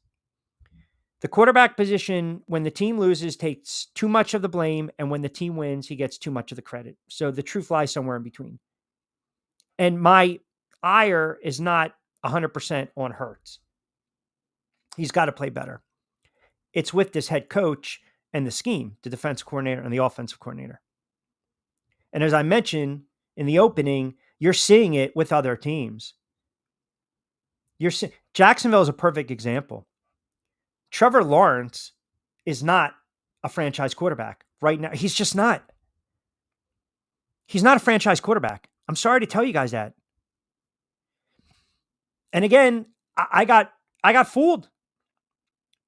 The quarterback position, when the team loses, takes too much of the blame, and when the team wins, he gets too much of the credit. So the truth lies somewhere in between. And my ire is not 100% on Hurts. He's got to play better. It's with this head coach and the scheme, the defensive coordinator and the offensive coordinator. And as I mentioned in the opening, you're seeing it with other teams. Jacksonville is a perfect example. Trevor Lawrence is not a franchise quarterback right now. He's just not. He's not a franchise quarterback. I'm sorry to tell you guys that. And again, I got fooled.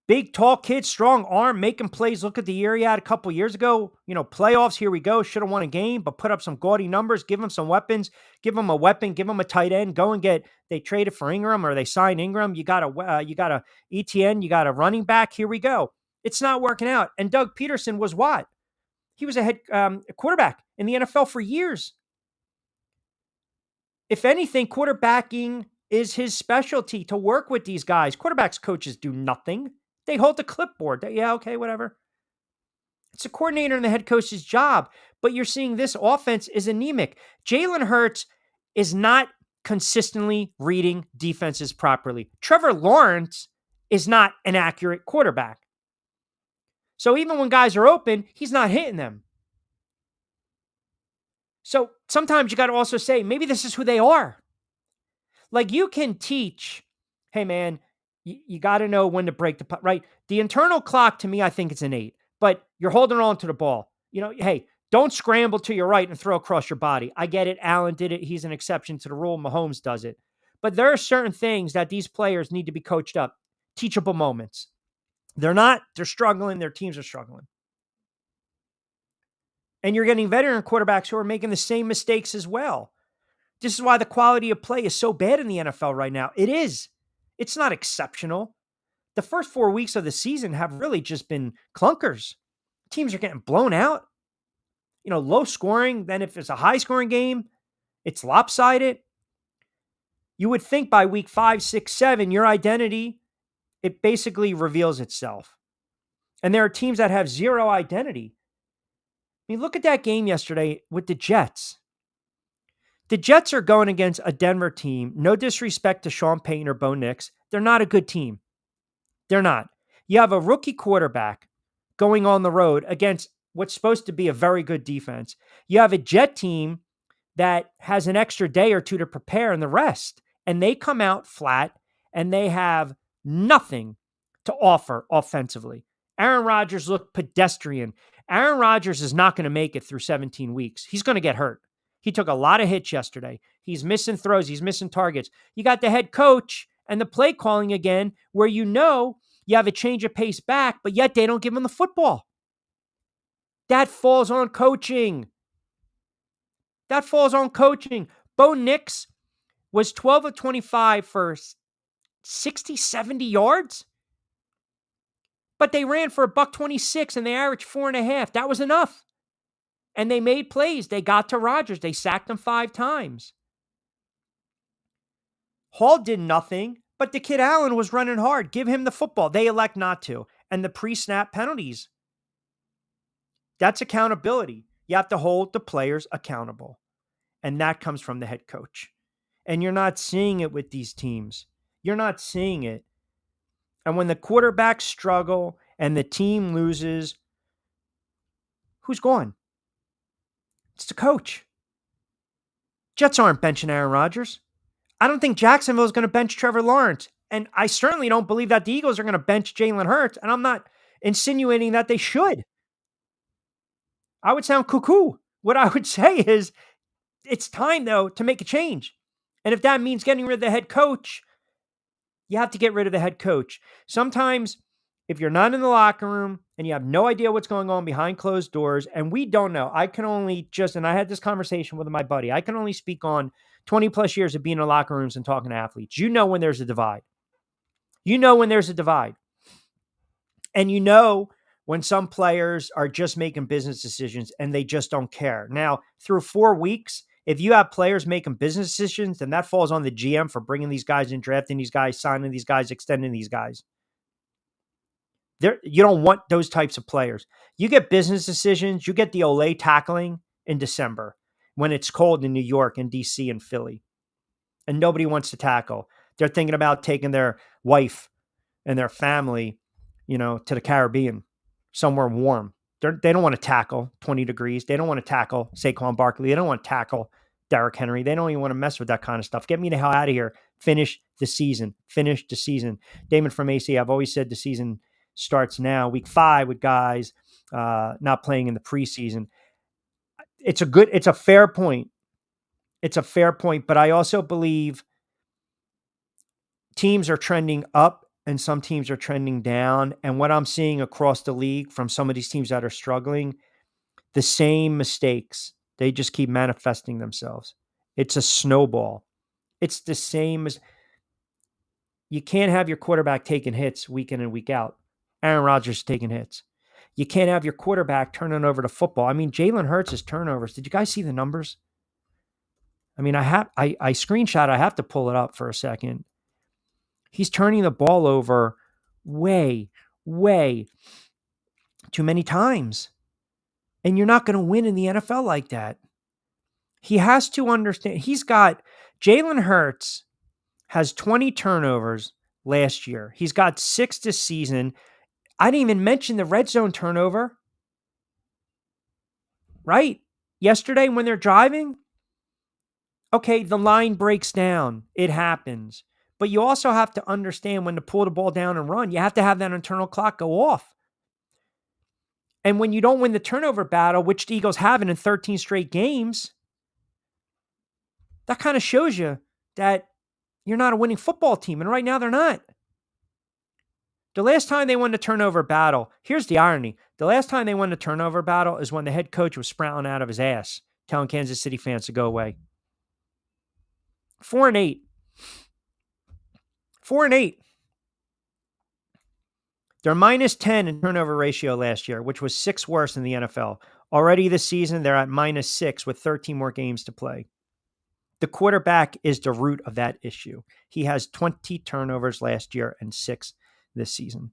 Big, tall kid, strong arm, making plays. Look at the year he had a couple years ago. Playoffs, here we go. Should have won a game, but put up some gaudy numbers, give him some weapons, give him a weapon, give him a tight end, go and they traded for Ingram or they signed Ingram. You got a ETN, you got a running back. Here we go. It's not working out. And Doug Peterson was what? He was a head quarterback in the NFL for years. If anything, quarterbacking is his specialty, to work with these guys. Quarterbacks coaches do nothing. They hold the clipboard. Yeah, okay, whatever. It's a coordinator and the head coach's job. But you're seeing this offense is anemic. Jalen Hurts is not consistently reading defenses properly. Trevor Lawrence is not an accurate quarterback. So even when guys are open, he's not hitting them. So sometimes you got to also say, maybe this is who they are. Like, you can teach, hey man, you got to know when to break the puck, right? The internal clock, to me, I think it's an 8, but you're holding on to the ball. Hey, don't scramble to your right and throw across your body. I get it. Allen did it. He's an exception to the rule. Mahomes does it. But there are certain things that these players need to be coached up. Teachable moments. They're not. They're struggling. Their teams are struggling. And you're getting veteran quarterbacks who are making the same mistakes as well. This is why the quality of play is so bad in the NFL right now. It is. It's not exceptional. The first 4 weeks of the season have really just been clunkers. Teams are getting blown out. Low scoring. Then if it's a high scoring game, it's lopsided. You would think by week 5, 6, 7, your identity, it basically reveals itself. And there are teams that have zero identity. I mean, look at that game yesterday with the Jets. The Jets are going against a Denver team. No disrespect to Sean Payton or Bo Nix. They're not a good team. They're not. You have a rookie quarterback going on the road against what's supposed to be a very good defense. You have a Jet team that has an extra day or two to prepare and the rest. And they come out flat and they have nothing to offer offensively. Aaron Rodgers looked pedestrian. Aaron Rodgers is not going to make it through 17 weeks. He's going to get hurt. He took a lot of hits yesterday. He's missing throws. He's missing targets. You got the head coach and the play calling again, where you have a change of pace back, but yet they don't give him the football. That falls on coaching. Bo Nix was 12 of 25 for 60, 70 yards. But they ran for $126 and they averaged 4.5. That was enough. And they made plays. They got to Rodgers. They sacked him 5 times. Hall did nothing, but the kid Allen was running hard. Give him the football. They elect not to. And the pre-snap penalties. That's accountability. You have to hold the players accountable. And that comes from the head coach. And you're not seeing it with these teams. You're not seeing it. And when the quarterbacks struggle and the team loses, who's gone? It's the coach. Jets aren't benching Aaron Rodgers. I don't think Jacksonville is going to bench Trevor Lawrence. And I certainly don't believe that the Eagles are going to bench Jalen Hurts. And I'm not insinuating that they should. I would sound cuckoo. What I would say is it's time, though, to make a change. And if that means getting rid of the head coach, you have to get rid of the head coach. Sometimes, if you're not in the locker room and you have no idea what's going on behind closed doors, and we don't know, I can only and I had this conversation with my buddy, I can only speak on 20 plus years of being in locker rooms and talking to athletes. You know when there's a divide. You know when there's a divide. And you know when some players are just making business decisions and they just don't care. Now, through 4 weeks, if you have players making business decisions, then that falls on the GM for bringing these guys in, drafting these guys, signing these guys, extending these guys. You don't want those types of players. You get business decisions. You get the Olay tackling in December when it's cold in New York and DC and Philly, and nobody wants to tackle. They're thinking about taking their wife and their family, to the Caribbean, somewhere warm. They don't want to tackle 20 degrees. They don't want to tackle Saquon Barkley. They don't want to tackle Derrick Henry. They don't even want to mess with that kind of stuff. Get me the hell out of here. Finish the season. Damon from AC, I've always said the season starts now, week 5, with guys not playing in the preseason. It's a fair point. But I also believe teams are trending up and some teams are trending down. And what I'm seeing across the league from some of these teams that are struggling, the same mistakes, they just keep manifesting themselves. It's a snowball. It's the same as you can't have your quarterback taking hits week in and week out. Aaron Rodgers taking hits. You can't have your quarterback turning over the football. I mean, Jalen Hurts' turnovers. Did you guys see the numbers? I mean, I screenshot. I have to pull it up for a second. He's turning the ball over way, way too many times. And you're not going to win in the NFL like that. He has to understand. Jalen Hurts has 20 turnovers last year. He's got 6 this season. I didn't even mention the red zone turnover. Right? Yesterday when they're driving, okay, the line breaks down. It happens. But you also have to understand when to pull the ball down and run. You have to have that internal clock go off. And when you don't win the turnover battle, which the Eagles haven't in 13 straight games, that kind of shows you that you're not a winning football team. And right now they're not. The last time they won the turnover battle, here's the irony. The last time they won the turnover battle is when the head coach was sprouting out of his ass, telling Kansas City fans to go away. 4-8. 4-8. They're -10 in turnover ratio last year, which was 6 worse in the NFL. Already this season, they're at -6 with 13 more games to play. The quarterback is the root of that issue. He has 20 turnovers last year and 6 this season.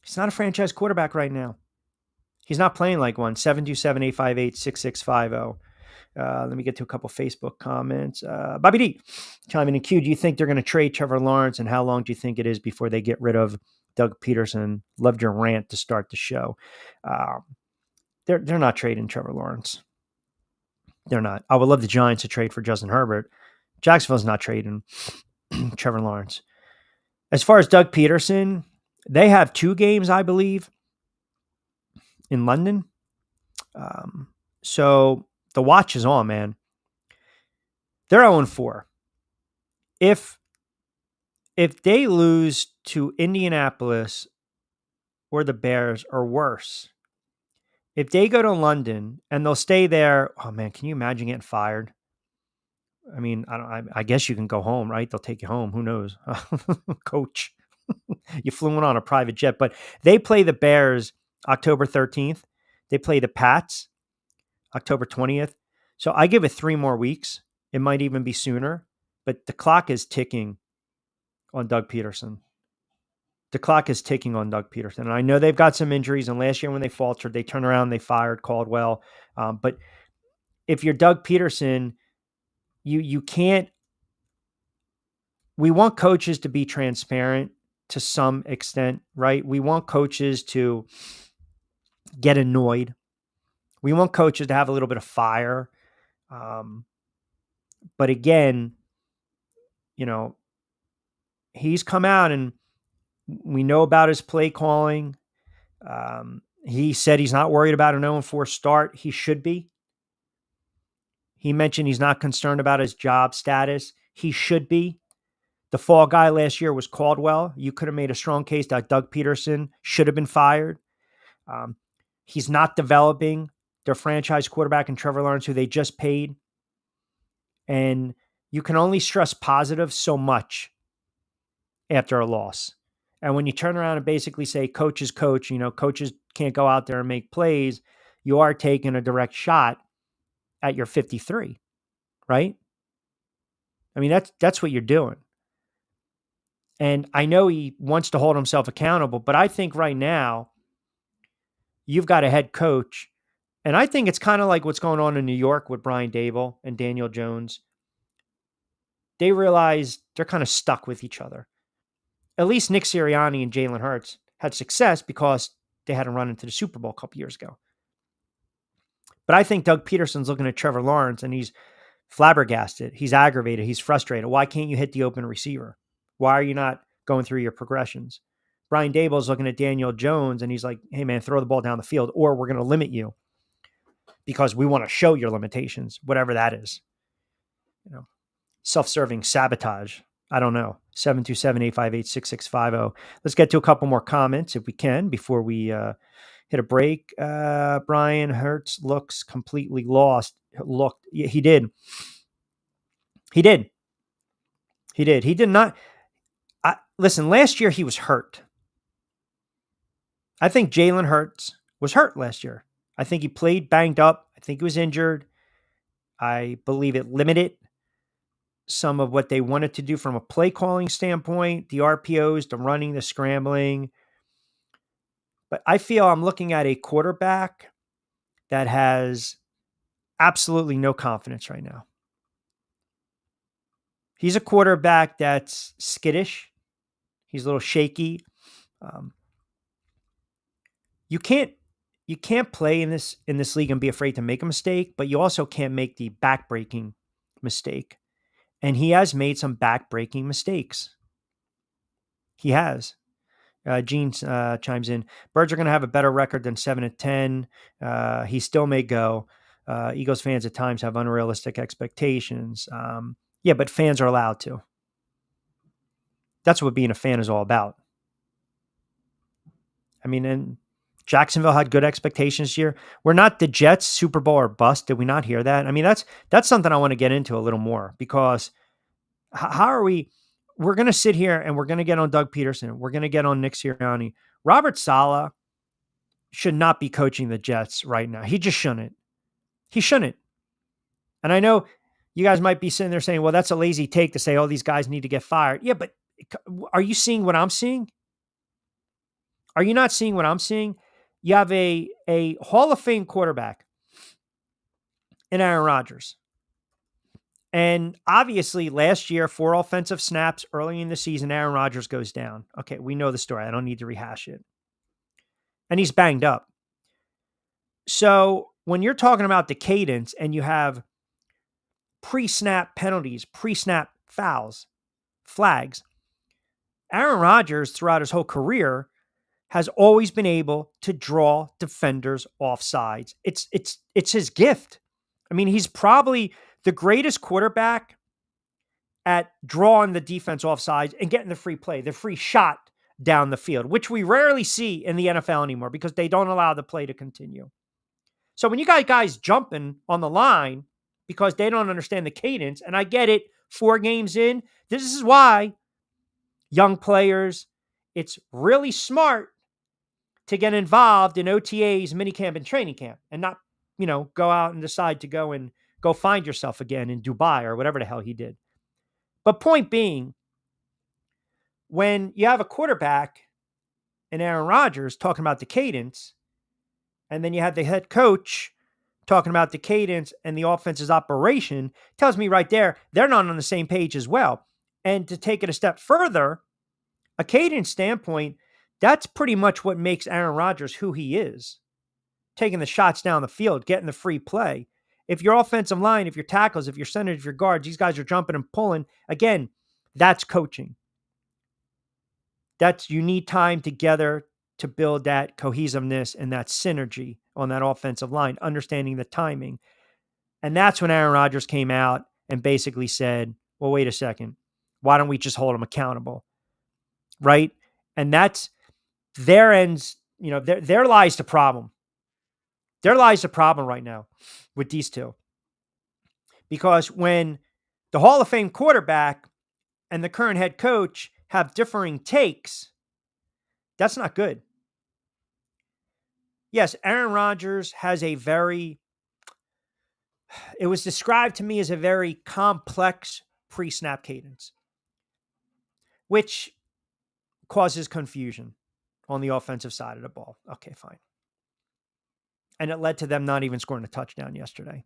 He's not a franchise quarterback right now. He's not playing like one. 727-858-6650. Let me get to a couple Facebook comments. Bobby D, chiming in. Q, do you think they're going to trade Trevor Lawrence, and how long do you think it is before they get rid of Doug Peterson? Loved your rant to start the show. They're not trading Trevor Lawrence. They're not. I would love the Giants to trade for Justin Herbert. Jacksonville's not trading Trevor Lawrence. As far as Doug Peterson, they have 2 games, I believe, in London. So the watch is on, man. They're 0-4. If they lose to Indianapolis or the Bears or worse, if they go to London and they'll stay there, oh man, can you imagine getting fired? I mean, I guess you can go home, right? They'll take you home. Who knows? Coach, you flew in on a private jet. But they play the Bears October 13th. They play the Pats October 20th. So I give it 3 more weeks. It might even be sooner. But the clock is ticking on Doug Peterson. The clock is ticking on Doug Peterson. And I know they've got some injuries. And last year when they faltered, they turned around, they fired Caldwell. But if you're Doug Peterson, you can't. We want coaches to be transparent to some extent, right? We want coaches to get annoyed. We want coaches to have a little bit of fire. But again, he's come out and we know about his play calling. He said he's not worried about an 0-4 start. He should be. He mentioned he's not concerned about his job status. He should be. The fall guy last year was Caldwell. You could have made a strong case that Doug Peterson should have been fired. He's not developing their franchise quarterback in Trevor Lawrence, who they just paid And you can only stress positive so much after a loss. And when you turn around and basically say, coach is coach, coaches can't go out there and make plays, you are taking a direct shot at your 53, right? I mean, that's what you're doing. And I know he wants to hold himself accountable, but I think right now you've got a head coach. And I think it's kind of like what's going on in New York with Brian Dable and Daniel Jones. They realize they're kind of stuck with each other. At least Nick Sirianni and Jalen Hurts had success because they had to run into the Super Bowl a couple years ago. But I think Doug Peterson's looking at Trevor Lawrence and he's flabbergasted. He's aggravated. He's frustrated. Why can't you hit the open receiver? Why are you not going through your progressions? Brian Dable's looking at Daniel Jones and he's like, hey man, throw the ball down the field or we're going to limit you because we want to show your limitations, whatever that is. Self-serving sabotage. I don't know. 727-858-6650. Let's get to a couple more comments if we can before we hit a break. Brian Hurts looks completely lost. He did. He did not. Listen, last year he was hurt. I think Jalen Hurts was hurt last year. I think he played banged up. I think he was injured. I believe it limited some of what they wanted to do from a play calling standpoint, the RPOs, the running, the scrambling. But I feel I'm looking at a quarterback that has absolutely no confidence right now. He's a quarterback that's skittish. He's a little shaky. You can't play in this league and be afraid to make a mistake, but you also can't make the back-breaking mistake. And he has made some back-breaking mistakes. He has. Gene chimes in. Birds are going to have a better record than 7-10. He still may go. Eagles fans at times have unrealistic expectations. Yeah, but fans are allowed to. That's what being a fan is all about. I mean, and Jacksonville had good expectations this year. We're not the Jets, Super Bowl or bust. Did we not hear that? I mean, that's something I want to get into a little more because how are we? We're going to sit here and we're going to get on Doug Peterson. We're going to get on Nick Sirianni. Robert Saleh should not be coaching the Jets right now. He just shouldn't. He shouldn't. And I know you guys might be sitting there saying, well, that's a lazy take to say, oh, these guys need to get fired. Yeah, but are you seeing what I'm seeing? Are you not seeing what I'm seeing? You have a Hall of Fame quarterback in Aaron Rodgers. And obviously last year, 4 offensive snaps early in the season, Aaron Rodgers goes down. Okay, we know the story. I don't need to rehash it. And he's banged up. So when you're talking about the cadence and you have pre-snap penalties, pre-snap fouls, flags, Aaron Rodgers throughout his whole career has always been able to draw defenders off sides. It's his gift. I mean, he's probably the greatest quarterback at drawing the defense off sides and getting the free play, the free shot down the field, which we rarely see in the NFL anymore because they don't allow the play to continue. So when you got guys jumping on the line because they don't understand the cadence, and I get it, 4 games in, this is why young players, it's really smart to get involved in OTAs, minicamp, and training camp and not, go out and decide to go find yourself again in Dubai or whatever the hell he did. But point being, when you have a quarterback in Aaron Rodgers talking about the cadence, and then you have the head coach talking about the cadence and the offense's operation, tells me right there, they're not on the same page as well. And to take it a step further, a cadence standpoint, that's pretty much what makes Aaron Rodgers who he is. Taking the shots down the field, getting the free play. If your offensive line, if your tackles, if your centers, if your guards, these guys are jumping and pulling, again, that's coaching. You need time together to build that cohesiveness and that synergy on that offensive line, understanding the timing. And that's when Aaron Rodgers came out and basically said, well, wait a second. Why don't we just hold them accountable? Right? And that's their ends, there lies the problem. There lies the problem right now with these two. Because when the Hall of Fame quarterback and the current head coach have differing takes, that's not good. Yes, Aaron Rodgers has it was described to me as a very complex pre-snap cadence, which causes confusion on the offensive side of the ball. Okay, fine. And it led to them not even scoring a touchdown yesterday.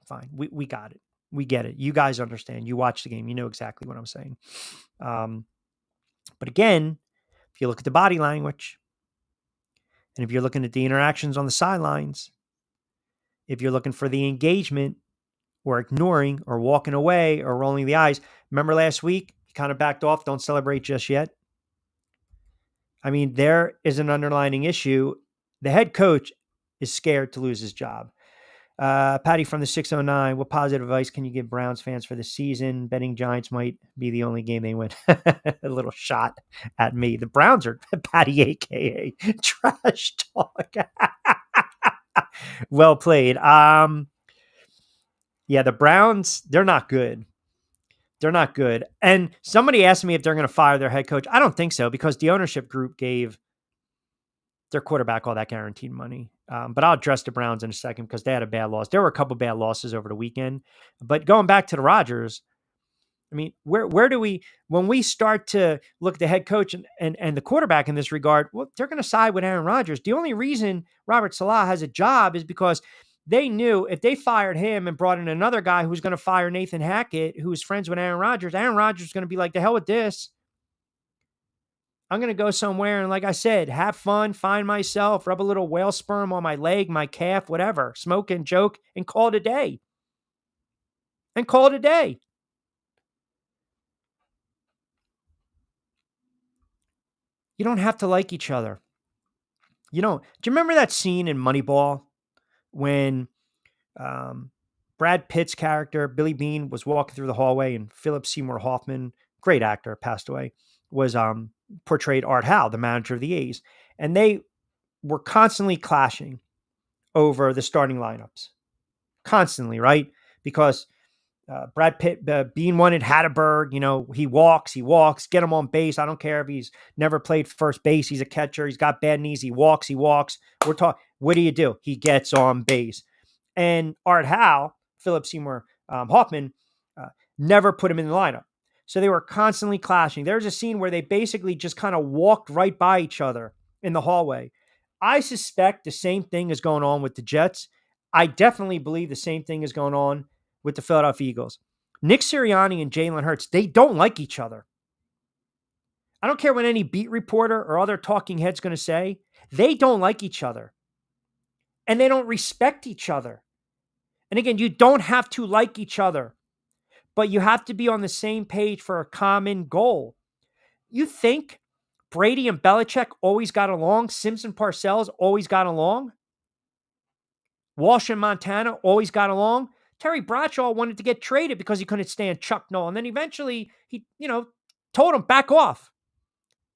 Fine. We got it. We get it. You guys understand. You watch the game. You know exactly what I'm saying. But again, if you look at the body language, and if you're looking at the interactions on the sidelines, if you're looking for the engagement or ignoring or walking away or rolling the eyes, remember last week, he kind of backed off. Don't celebrate just yet. I mean, there is an underlying issue. The head coach is scared to lose his job. Patty from the 609, what positive advice can you give Browns fans for the season? Betting Giants might be the only game they win. A little shot at me. The Browns are Patty, a.k.a. trash talk. Well played. Yeah, the Browns, they're not good. They're not good. And somebody asked me if they're going to fire their head coach. I don't think so, because the ownership group gave their quarterback all that guaranteed money. But I'll address the Browns in a second because they had a bad loss. There were a couple bad losses over the weekend. But going back to the Rodgers, I mean, where do we, when we start to look at the head coach and the quarterback in this regard, well, they're going to side with Aaron Rodgers. The only reason Robert Saleh has a job is because they knew if they fired him and brought in another guy who's going to fire Nathan Hackett, who's friends with Aaron Rodgers is going to be like, the hell with this. I'm going to go somewhere and, like I said, have fun, find myself, rub a little whale sperm on my leg, my calf, whatever, smoke and joke, and call it a day. You don't have to like each other. You don't. Do you remember that scene in Moneyball when Brad Pitt's character, Billy Bean, was walking through the hallway and Philip Seymour Hoffman, great actor, passed away, was portrayed Art Howe, the manager of the A's. And they were constantly clashing over the starting lineups. Constantly, right? Because Brad Pitt, Bean wanted Hatterberg. He walks, get him on base. I don't care if he's never played first base. He's a catcher. He's got bad knees. He walks. We're talking, what do? He gets on base. And Art Howe, Philip Seymour Hoffman, never put him in the lineup. So they were constantly clashing. There's a scene where they basically just kind of walked right by each other in the hallway. I suspect the same thing is going on with the Jets. I definitely believe the same thing is going on with the Philadelphia Eagles. Nick Sirianni and Jalen Hurts, they don't like each other. I don't care what any beat reporter or other talking head's going to say. They don't like each other. And they don't respect each other. And again, you don't have to like each other, but you have to be on the same page for a common goal. You think Brady and Belichick always got along? Simpson Parcells always got along? Walsh and Montana always got along? Terry Bradshaw wanted to get traded because he couldn't stand Chuck Noll. And then eventually he, told him, back off.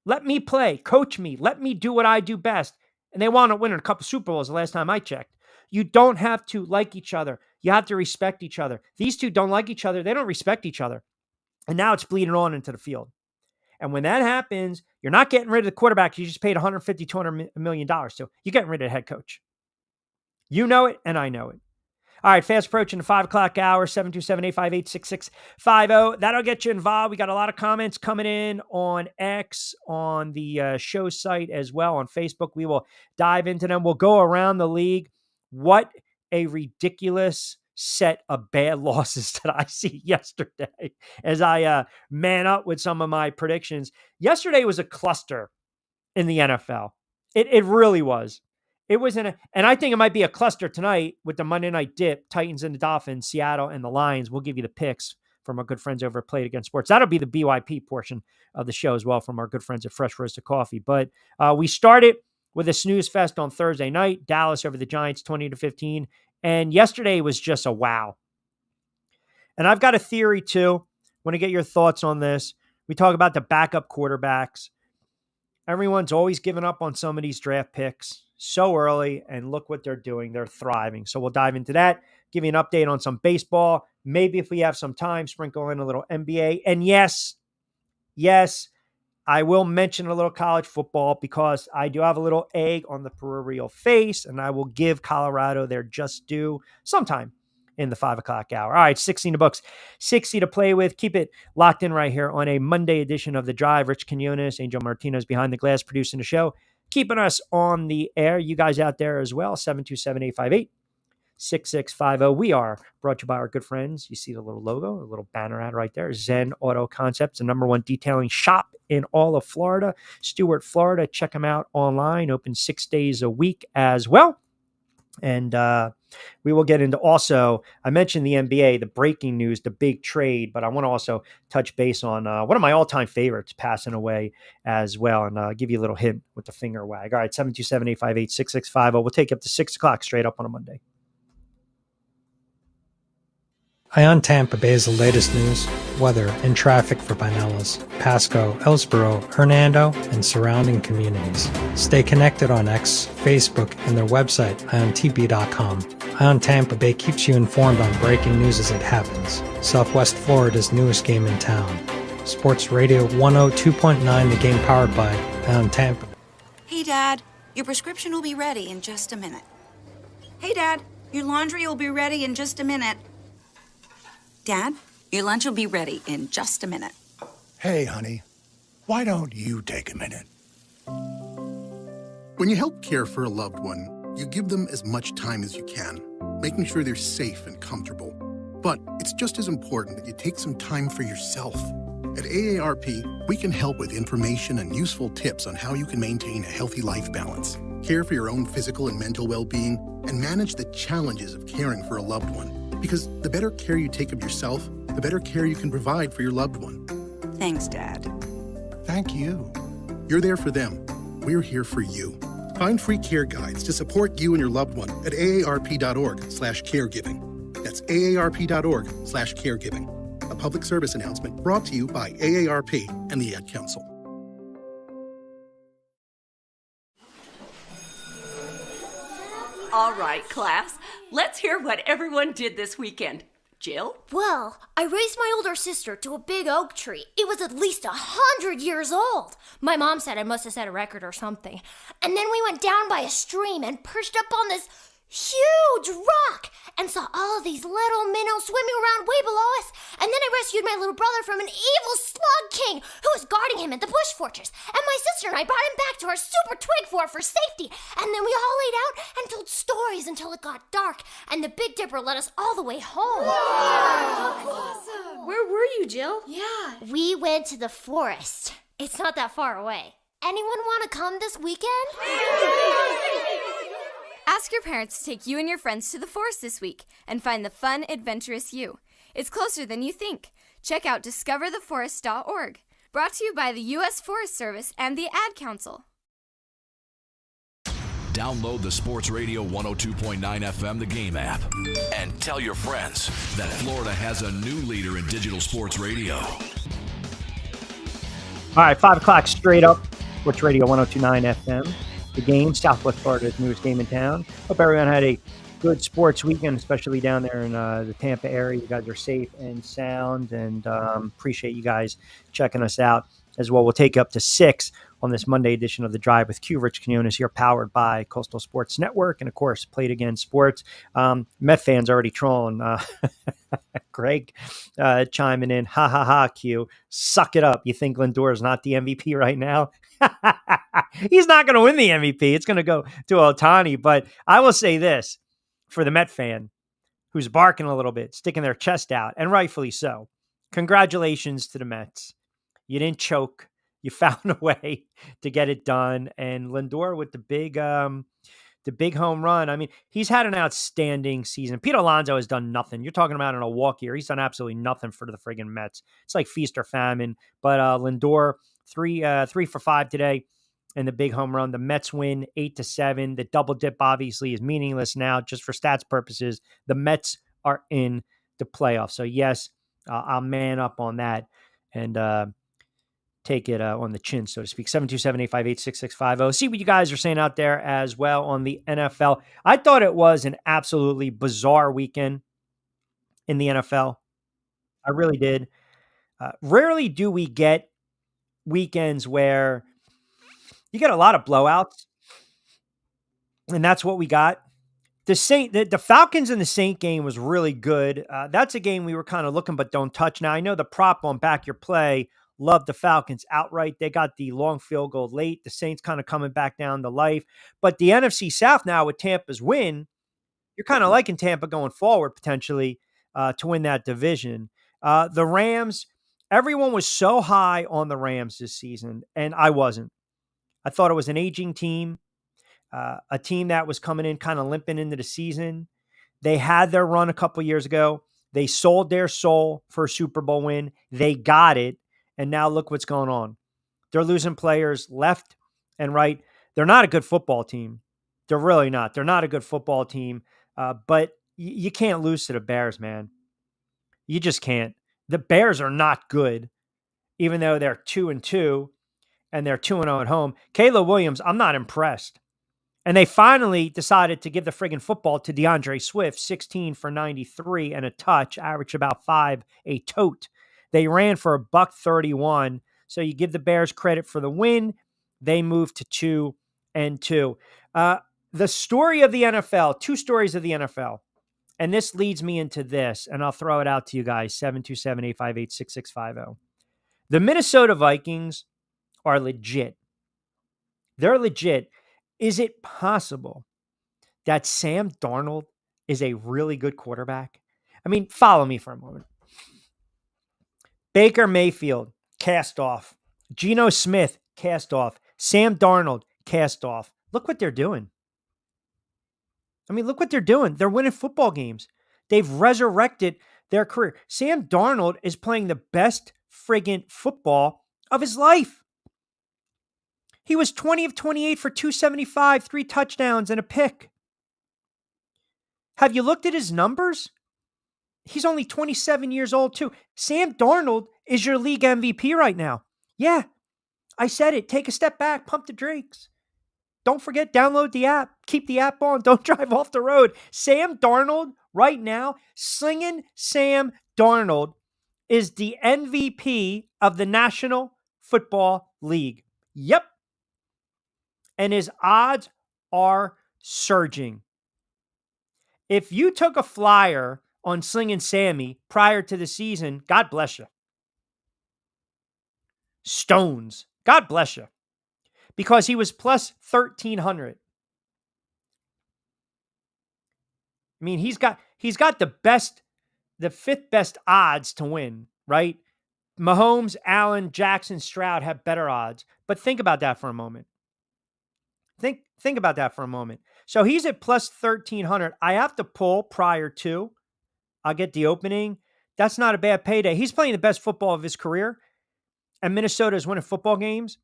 Let me play. Coach me. Let me do what I do best. And they wound up winning a couple Super Bowls the last time I checked. You don't have to like each other. You have to respect each other. These two don't like each other. They don't respect each other. And now it's bleeding on into the field. And when that happens, you're not getting rid of the quarterback you just paid $150, $200 million to. You're getting rid of the head coach. You know it, and I know it. All right, fast approaching the 5 o'clock hour, 727-858-6650. That'll get you involved. We got a lot of comments coming in on X, on the show site as well, on Facebook. We will dive into them. We'll go around the league. What a ridiculous set of bad losses that I see yesterday as I man up with some of my predictions. Yesterday was a cluster in the NFL. It really was. It was and I think it might be a cluster tonight with the Monday night dip, Titans and the Dolphins, Seattle and the Lions. We'll give you the picks from our good friends over at Play It Again Sports. That'll be the BYP portion of the show as well from our good friends at Fresh Roasted Coffee. But we started with a snooze fest on Thursday night, Dallas over the Giants 20-15. And yesterday was just a wow. And I've got a theory too. Want to get your thoughts on this. We talk about the backup quarterbacks. Everyone's always given up on some of these draft picks so early, and look what they're doing. They're thriving. So we'll dive into that. give you an update on some baseball. Maybe if we have some time, sprinkle in a little NBA. And yes, I will mention a little college football because I do have a little egg on the proverbial face, and I will give Colorado their just due sometime in the 5 o'clock hour. All right, 16 to books, 60 to play with. Keep it locked in right here on a Monday edition of The Drive. Rich Quinones, Angel Martinez behind the glass producing the show, keeping us on the air. You guys out there as well, 727-858-6650. We are brought to you by our good friends. You see the little logo, a little banner ad right there. Zen Auto Concepts, the number one detailing shop in all of Florida, Stuart, Florida. Check them out online, open 6 days a week as well. And we will get into also, I mentioned the NBA, the breaking news, the big trade, but I want to also touch base on one of my all-time favorites passing away as well, and give you a little hint with the finger wag. All right, 727-858-6650. We'll take you up to 6 o'clock straight up on a Monday. Ion Tampa Bay is the latest news, weather, and traffic for Pinellas, Pasco, Ellsboro, Hernando, and surrounding communities. Stay connected on X, Facebook, and their website, iontp.com. Ion Tampa Bay keeps you informed on breaking news as it happens. Southwest Florida's newest game in town. Sports Radio 102.9, the game powered by Ion Tampa Bay. Hey, Dad, your prescription will be ready in just a minute. Hey, Dad, your laundry will be ready in just a minute. Dad, your lunch will be ready in just a minute. Hey, honey, why don't you take a minute? When you help care for a loved one, you give them as much time as you can, making sure they're safe and comfortable. But it's just as important that you take some time for yourself. At AARP, we can help with information and useful tips on how you can maintain a healthy life balance, care for your own physical and mental well-being, and manage the challenges of caring for a loved one. Because the better care you take of yourself, the better care you can provide for your loved one. Thanks, Dad. Thank you. You're there for them. We're here for you. Find free care guides to support you and your loved one at aarp.org/caregiving. That's aarp.org/caregiving. A public service announcement brought to you by AARP and the Ad Council. All right, class. Let's hear what everyone did this weekend. Jill? Well, I raised my older sister to a big oak tree. It was at least 100 years old. My mom said I must have set a record or something. And then we went down by a stream and perched up on this huge rock and saw all of these little minnows swimming around way below us. And then I rescued my little brother from an evil slug king who was guarding him at the bush fortress. And my sister and I brought him back to our super twig fort for safety. And then we all laid out and told stories until it got dark. And the Big Dipper led us all the way home. Wow. Awesome. Where were you, Jill? Yeah. We went to the forest. It's not that far away. Anyone want to come this weekend? Ask your parents to take you and your friends to the forest this week and find the fun, adventurous you. It's closer than you think. Check out discovertheforest.org. Brought to you by the U.S. Forest Service and the Ad Council. Download the Sports Radio 102.9 FM The Game app and tell your friends that Florida has a new leader in digital sports radio. All right, 5 o'clock straight up. Sports Radio 102.9 FM. The Game, Southwest Florida's newest game in town. Hope everyone had a good sports weekend, especially down there in the Tampa area. You guys are safe and sound, and appreciate you guys checking us out as well. We'll take you up to 6 on this Monday edition of The Drive with Q. Rich Quinones here, powered by Coastal Sports Network, and of course, Played Again Sports. Met fans already trolling. Greg chiming in, ha ha ha, Q, suck it up. You think Lindor is not the MVP right now? He's not going to win the MVP. It's going to go to Ohtani. But I will say this for the Met fan who's barking a little bit, sticking their chest out, and rightfully so. Congratulations to the Mets. You didn't choke. You found a way to get it done. And Lindor with the big home run. I mean, he's had an outstanding season. Pete Alonso has done nothing. You're talking about in a walk year. He's done absolutely nothing for the friggin' Mets. It's like feast or famine. But Lindor, 3 for 5 today and the big home run. The Mets win 8-7. The double dip obviously is meaningless now, just for stats purposes. The Mets are in the playoffs. So yes, I'll man up on that. And take it on the chin, so to speak. 727-858-6650. See what you guys are saying out there as well on the NFL. I thought it was an absolutely bizarre weekend in the NFL. I really did. Rarely do we get weekends where you get a lot of blowouts, and that's what we got. The Falcons and the Saint game was really good. That's a game we were kind of looking but don't touch. Now, I know the prop on Back Your Play loved the Falcons outright. They got the long field goal late. The Saints kind of coming back down to life. But the NFC South now with Tampa's win, you're kind of liking Tampa going forward potentially to win that division. The Rams, everyone was so high on the Rams this season, and I wasn't. I thought it was an aging team. A team that was coming in kind of limping into the season. They had their run a couple years ago. They sold their soul for a Super Bowl win. They got it. And now look what's going on. They're losing players left and right. They're not a good football team. They're really not. They're not a good football team. But you can't lose to the Bears, man. You just can't. The Bears are not good, even though they're 2-2 and they're 2-0 at home. Caleb Williams, I'm not impressed. And they finally decided to give the friggin' football to DeAndre Swift, 16 for 93 and a touch, average about 5 a tote. They ran for $131. So you give the Bears credit for the win. They moved to 2-2. The story of the NFL, two stories of the NFL. And this leads me into this, and I'll throw it out to you guys, 727-858-6650. The Minnesota Vikings are legit. They're legit. Is it possible that Sam Darnold is a really good quarterback? I mean, follow me for a moment. Baker Mayfield, cast off. Geno Smith, cast off. Sam Darnold, cast off. Look what they're doing. I mean, look what they're doing. They're winning football games. They've resurrected their career. Sam Darnold is playing the best friggin' football of his life. He was 20 of 28 for 275, 3 touchdowns, and a pick. Have you looked at his numbers? He's only 27 years old, too. Sam Darnold is your league MVP right now. Yeah, I said it. Take a step back. Pump the brakes. Don't forget, download the app. Keep the app on. Don't drive off the road. Sam Darnold right now, slinging Sam Darnold is the MVP of the National Football League. Yep. And his odds are surging. If you took a flyer on Slingin' Sammy prior to the season, God bless you. Stones, God bless you. Because he was plus 1,300. I mean, he's got the fifth best odds to win, right? Mahomes, Allen, Jackson, Stroud have better odds. But think about that for a moment. Think about that for a moment. So he's at plus 1,300. I have to pull prior to. I'll get the opening. That's not a bad payday. He's playing the best football of his career. And Minnesota is winning football games.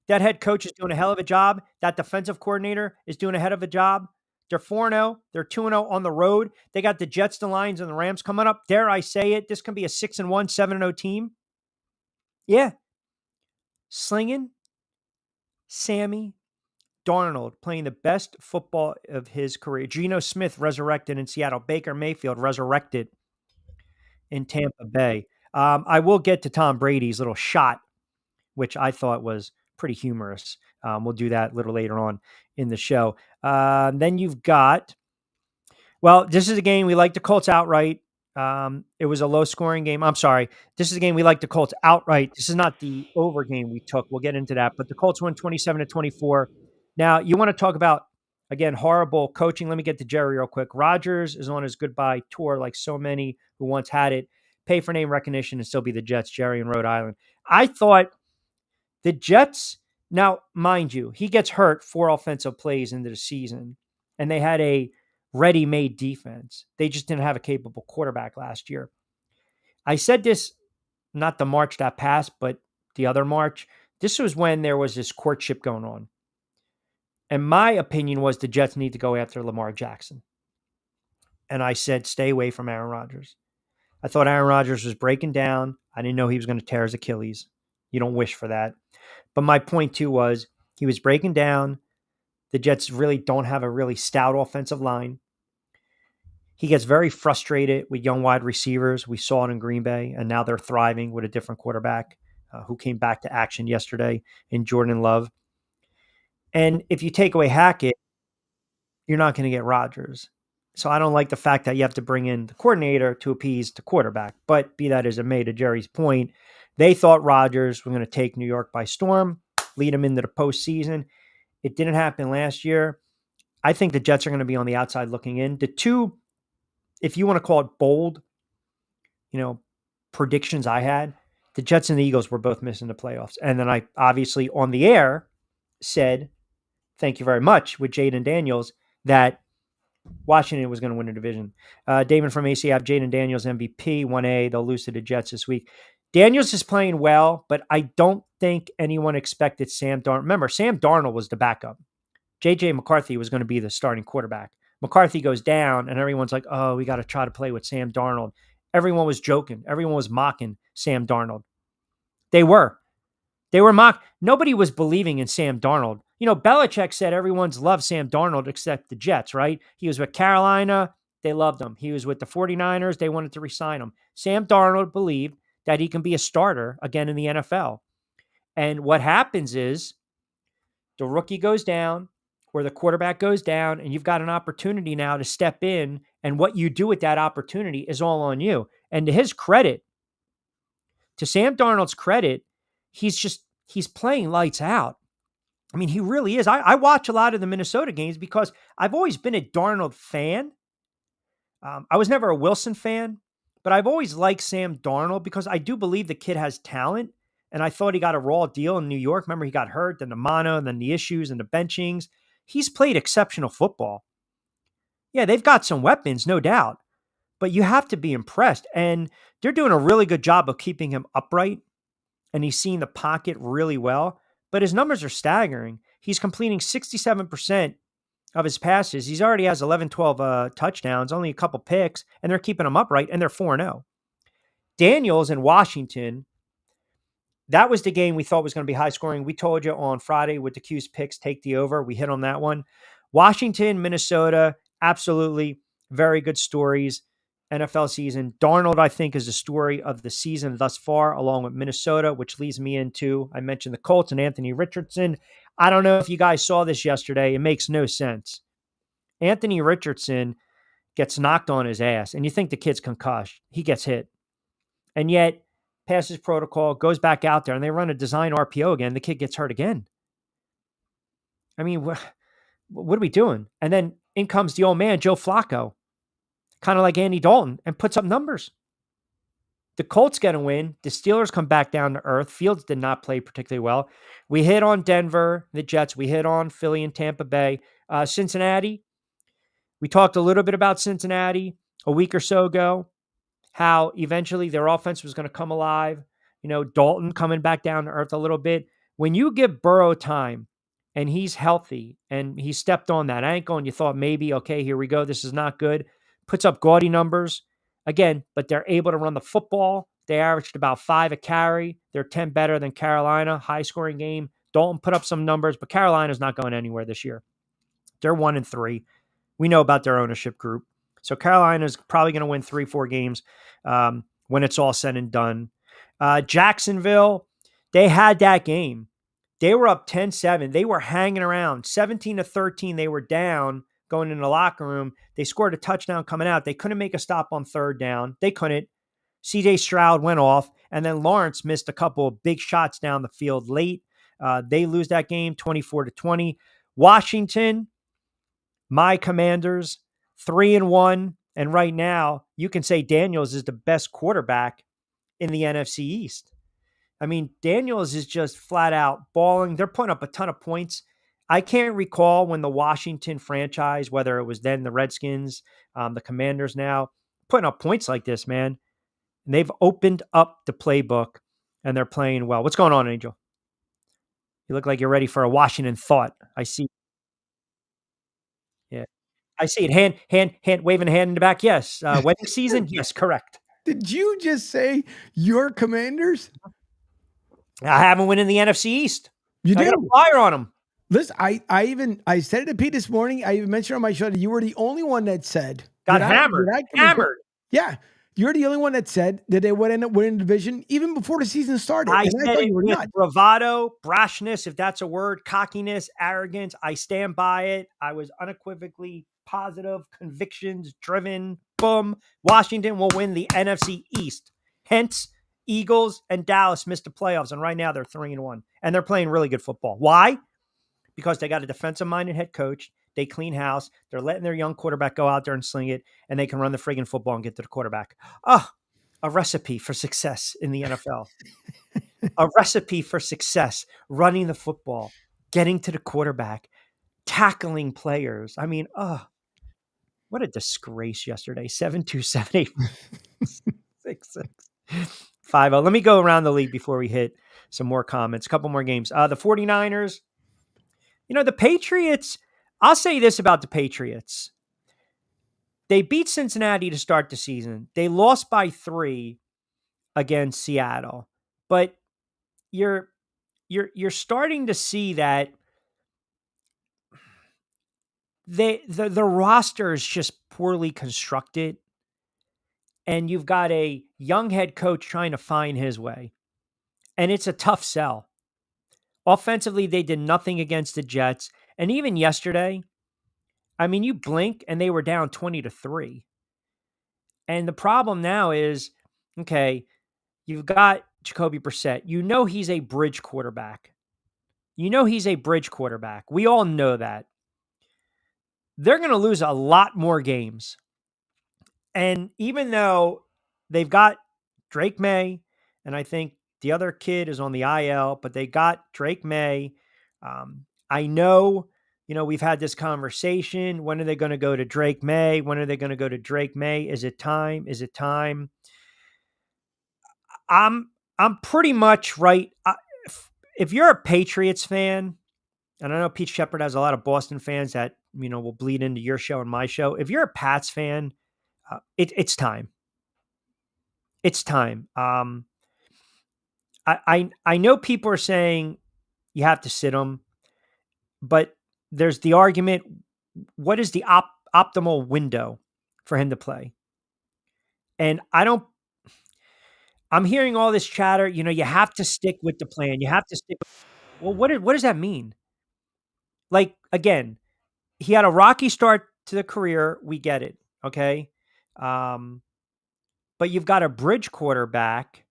That head coach is doing a hell of a job. That defensive coordinator is doing a hell of a job. They're 4-0. They're 2-0 on the road. They got the Jets, the Lions, and the Rams coming up. Dare I say it, this can be a 6-1, 7-0 team. Yeah. Slinging Sammy Darnold playing the best football of his career. Geno Smith resurrected in Seattle. Baker Mayfield resurrected in Tampa Bay. I will get to Tom Brady's little shot, which I thought was pretty humorous. We'll do that a little later on in the show. Then you've got, well, this is a game we like the Colts outright. It was a low-scoring game. I'm sorry. This is a game we like the Colts outright. This is not the over game we took. We'll get into that. But the Colts won 27-24. Now, you want to talk about, again, horrible coaching. Let me get to Jerry real quick. Rodgers is on his goodbye tour like so many who once had it. Pay for name recognition and still be the Jets, Jerry in Rhode Island. I thought the Jets, now, mind you, he gets hurt 4 offensive plays into the season, and they had a ready-made defense. They just didn't have a capable quarterback last year. I said this, not the March that passed, but the other March. This was when there was this courtship going on. And my opinion was the Jets need to go after Lamar Jackson. And I said, stay away from Aaron Rodgers. I thought Aaron Rodgers was breaking down. I didn't know he was going to tear his Achilles. You don't wish for that. But my point too was he was breaking down the Jets really don't have a really stout offensive line. He gets very frustrated with young wide receivers. We saw it in Green Bay, and now they're thriving with a different quarterback who came back to action yesterday in Jordan Love. And if you take away Hackett, you're not going to get Rodgers. So I don't like the fact that you have to bring in the coordinator to appease the quarterback. But be that as it may, to Jerry's point, they thought Rodgers was going to take New York by storm, lead them into the postseason. It didn't happen last year. I think the Jets are going to be on the outside looking in. The two, if you want to call it bold, predictions I had, the Jets and the Eagles were both missing the playoffs. And then I obviously on the air said, thank you very much, with Jaden Daniels, that Washington was going to win the division. Damon from ACF, Jaden Daniels MVP, 1A. They'll lose to the Jets this week. Daniels is playing well, but I don't think anyone expected Sam Darnold. Remember, Sam Darnold was the backup. J.J. McCarthy was going to be the starting quarterback. McCarthy goes down, and everyone's like, oh, we got to try to play with Sam Darnold. Everyone was joking. Everyone was mocking Sam Darnold. They were. They were mocked. Nobody was believing in Sam Darnold. Belichick said everyone's loved Sam Darnold except the Jets, right? He was with Carolina. They loved him. He was with the 49ers. They wanted to re-sign him. Sam Darnold believed that he can be a starter again in the NFL. And what happens is the rookie goes down, where the quarterback goes down, and you've got an opportunity now to step in, and what you do with that opportunity is all on you. And to his credit, to Sam Darnold's credit, he's playing lights out. I mean, he really is. I watch a lot of the Minnesota games because I've always been a Darnold fan. I was never a Wilson fan, but I've always liked Sam Darnold because I do believe the kid has talent. And I thought he got a raw deal in New York. Remember, he got hurt, then the mono, and then the issues and the benchings. He's played exceptional football. Yeah, they've got some weapons, no doubt. But you have to be impressed. And they're doing a really good job of keeping him upright. And he's seeing the pocket really well. But his numbers are staggering. He's completing 67% of his passes. He's already has 11, 12 touchdowns, only a couple picks, and they're keeping him upright, and they're 4-0. Daniels in Washington, that was the game we thought was going to be high scoring. We told you on Friday with the Q's picks, take the over. We hit on that one. Washington, Minnesota, absolutely very good stories. NFL season. Darnold, I think, is the story of the season thus far, along with Minnesota, which leads me into, I mentioned the Colts and Anthony Richardson. I don't know if you guys saw this yesterday. It makes no sense. Anthony Richardson gets knocked on his ass, and you think the kid's concussed. He gets hit. And yet, passes protocol, goes back out there, and they run a design RPO again. The kid gets hurt again. I mean, what are we doing? And then in comes the old man, Joe Flacco, kind of like Andy Dalton, and puts up numbers. The Colts get a win. The Steelers come back down to earth. Fields did not play particularly well. We hit on Denver, the Jets. We hit on Philly and Tampa Bay. Cincinnati, we talked a little bit about Cincinnati a week or so ago, how eventually their offense was going to come alive. Dalton coming back down to earth a little bit. When you give Burrow time and he's healthy and he stepped on that ankle and you thought maybe, okay, here we go, this is not good, puts up gaudy numbers again, but they're able to run the football. They averaged about 5 a carry. They're 10 better than Carolina, high scoring game. Dalton put up some numbers, but Carolina's not going anywhere this year. They're 1-3. We know about their ownership group. So Carolina's probably going to win 3-4 games when it's all said and done. Jacksonville, they had that game. They were up 10-7. They were hanging around. 17-13, they were down going in the locker room. They scored a touchdown coming out. They couldn't make a stop on third down. They couldn't. C.J. Stroud went off, and then Lawrence missed a couple of big shots down the field late. They lose that game 24-20. Washington, my Commanders, 3-1. And right now, you can say Daniels is the best quarterback in the NFC East. I mean, Daniels is just flat out balling. They're putting up a ton of points. I can't recall when the Washington franchise, whether it was then the Redskins, the Commanders now, putting up points like this, man. And they've opened up the playbook, and they're playing well. What's going on, Angel? You look like you're ready for a Washington thought. I see. Yeah. I see it. Hand, waving a hand in the back. Yes. Wedding season? Yes, correct. Did you just say your Commanders? I have them winning the NFC East. You I got a do? flyer on them. Listen, I said it to Pete this morning. I even mentioned on my show that you were the only one that said Got hammered. Hammered. Yeah. You're the only one that said that they would end up winning the division even before the season started. I And said thought it you were with nuts. bravado, brashness, if that's a word, cockiness, arrogance. I stand by it. I was unequivocally positive, convictions driven. Boom. Washington will win the NFC East. Hence, Eagles and Dallas missed the playoffs, and right now they're 3-1, and they're playing really good football. Why? Because they got a defensive-minded head coach. They clean house. They're letting their young quarterback go out there and sling it, and they can run the friggin' football and get to the quarterback. Oh, a recipe for success in the NFL. A recipe for success, running the football, getting to the quarterback, tackling players. I mean, what a disgrace yesterday. 7-2-7-8-6-6. 5-0. Let me go around the league before we hit some more comments. A couple more games. The 49ers, the Patriots, I'll say this about the Patriots. They beat Cincinnati to start the season. They lost by 3 against Seattle. But you're starting to see that the roster is just poorly constructed, and you've got a young head coach trying to find his way, and it's a tough sell. Offensively, they did nothing against the Jets, and even yesterday, I mean, you blink and they were down 20-3. And the problem now is, okay, you've got Jacoby Brissett. You know he's a bridge quarterback. We all know that. They're going to lose a lot more games. And even though they've got Drake May, and I think the other kid is on the IL, but they got Drake May. I know, we've had this conversation. When are they going to go to Drake May? Is it time? I'm pretty much right. If you're a Patriots fan, and I know Pete Shepard has a lot of Boston fans that, will bleed into your show and my show. If you're a Pats fan, it's time. It's time. I know people are saying you have to sit him, but there's the argument, what is the optimal window for him to play? And I'm hearing all this chatter, you have to stick with the plan. Well, what does that mean? Like, again, he had a rocky start to the career. We get it. Okay. But you've got a bridge quarterback,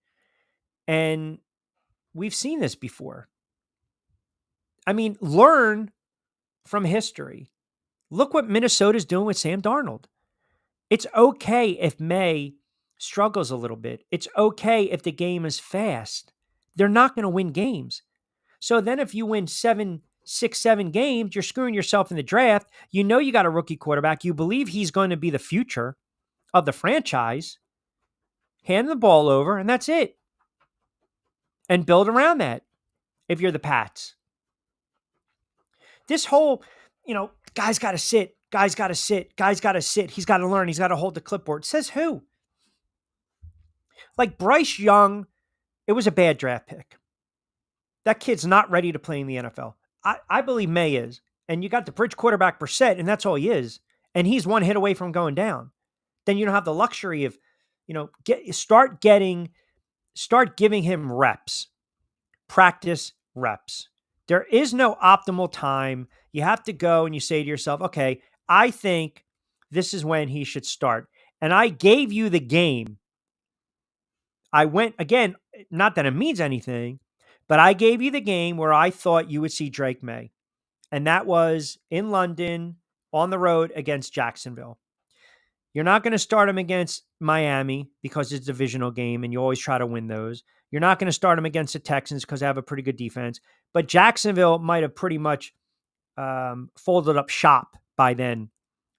and we've seen this before. I mean, learn from history. Look what Minnesota's doing with Sam Darnold. It's okay if May struggles a little bit. It's okay if the game is fast. They're not going to win games. So then if you win 7 games, you're screwing yourself in the draft. You got a rookie quarterback. You believe he's going to be the future of the franchise. Hand the ball over, and that's it. And build around that if you're the Pats. This whole, guys got to sit. He's got to learn. He's got to hold the clipboard. Says who? Like Bryce Young, it was a bad draft pick. That kid's not ready to play in the NFL. I believe May is. And you got the bridge quarterback Brissett, and that's all he is. And he's one hit away from going down. Then you don't have the luxury of, start giving him reps. Practice reps. There is no optimal time. You have to go and you say to yourself, okay, I think this is when he should start. And I gave you the game. I went, again, not that it means anything, but I gave you the game where I thought you would see Drake May. And that was in London on the road against Jacksonville. You're not going to start him against Miami because it's a divisional game and you always try to win those. You're not going to start him against the Texans because they have a pretty good defense. But Jacksonville might have pretty much folded up shop by then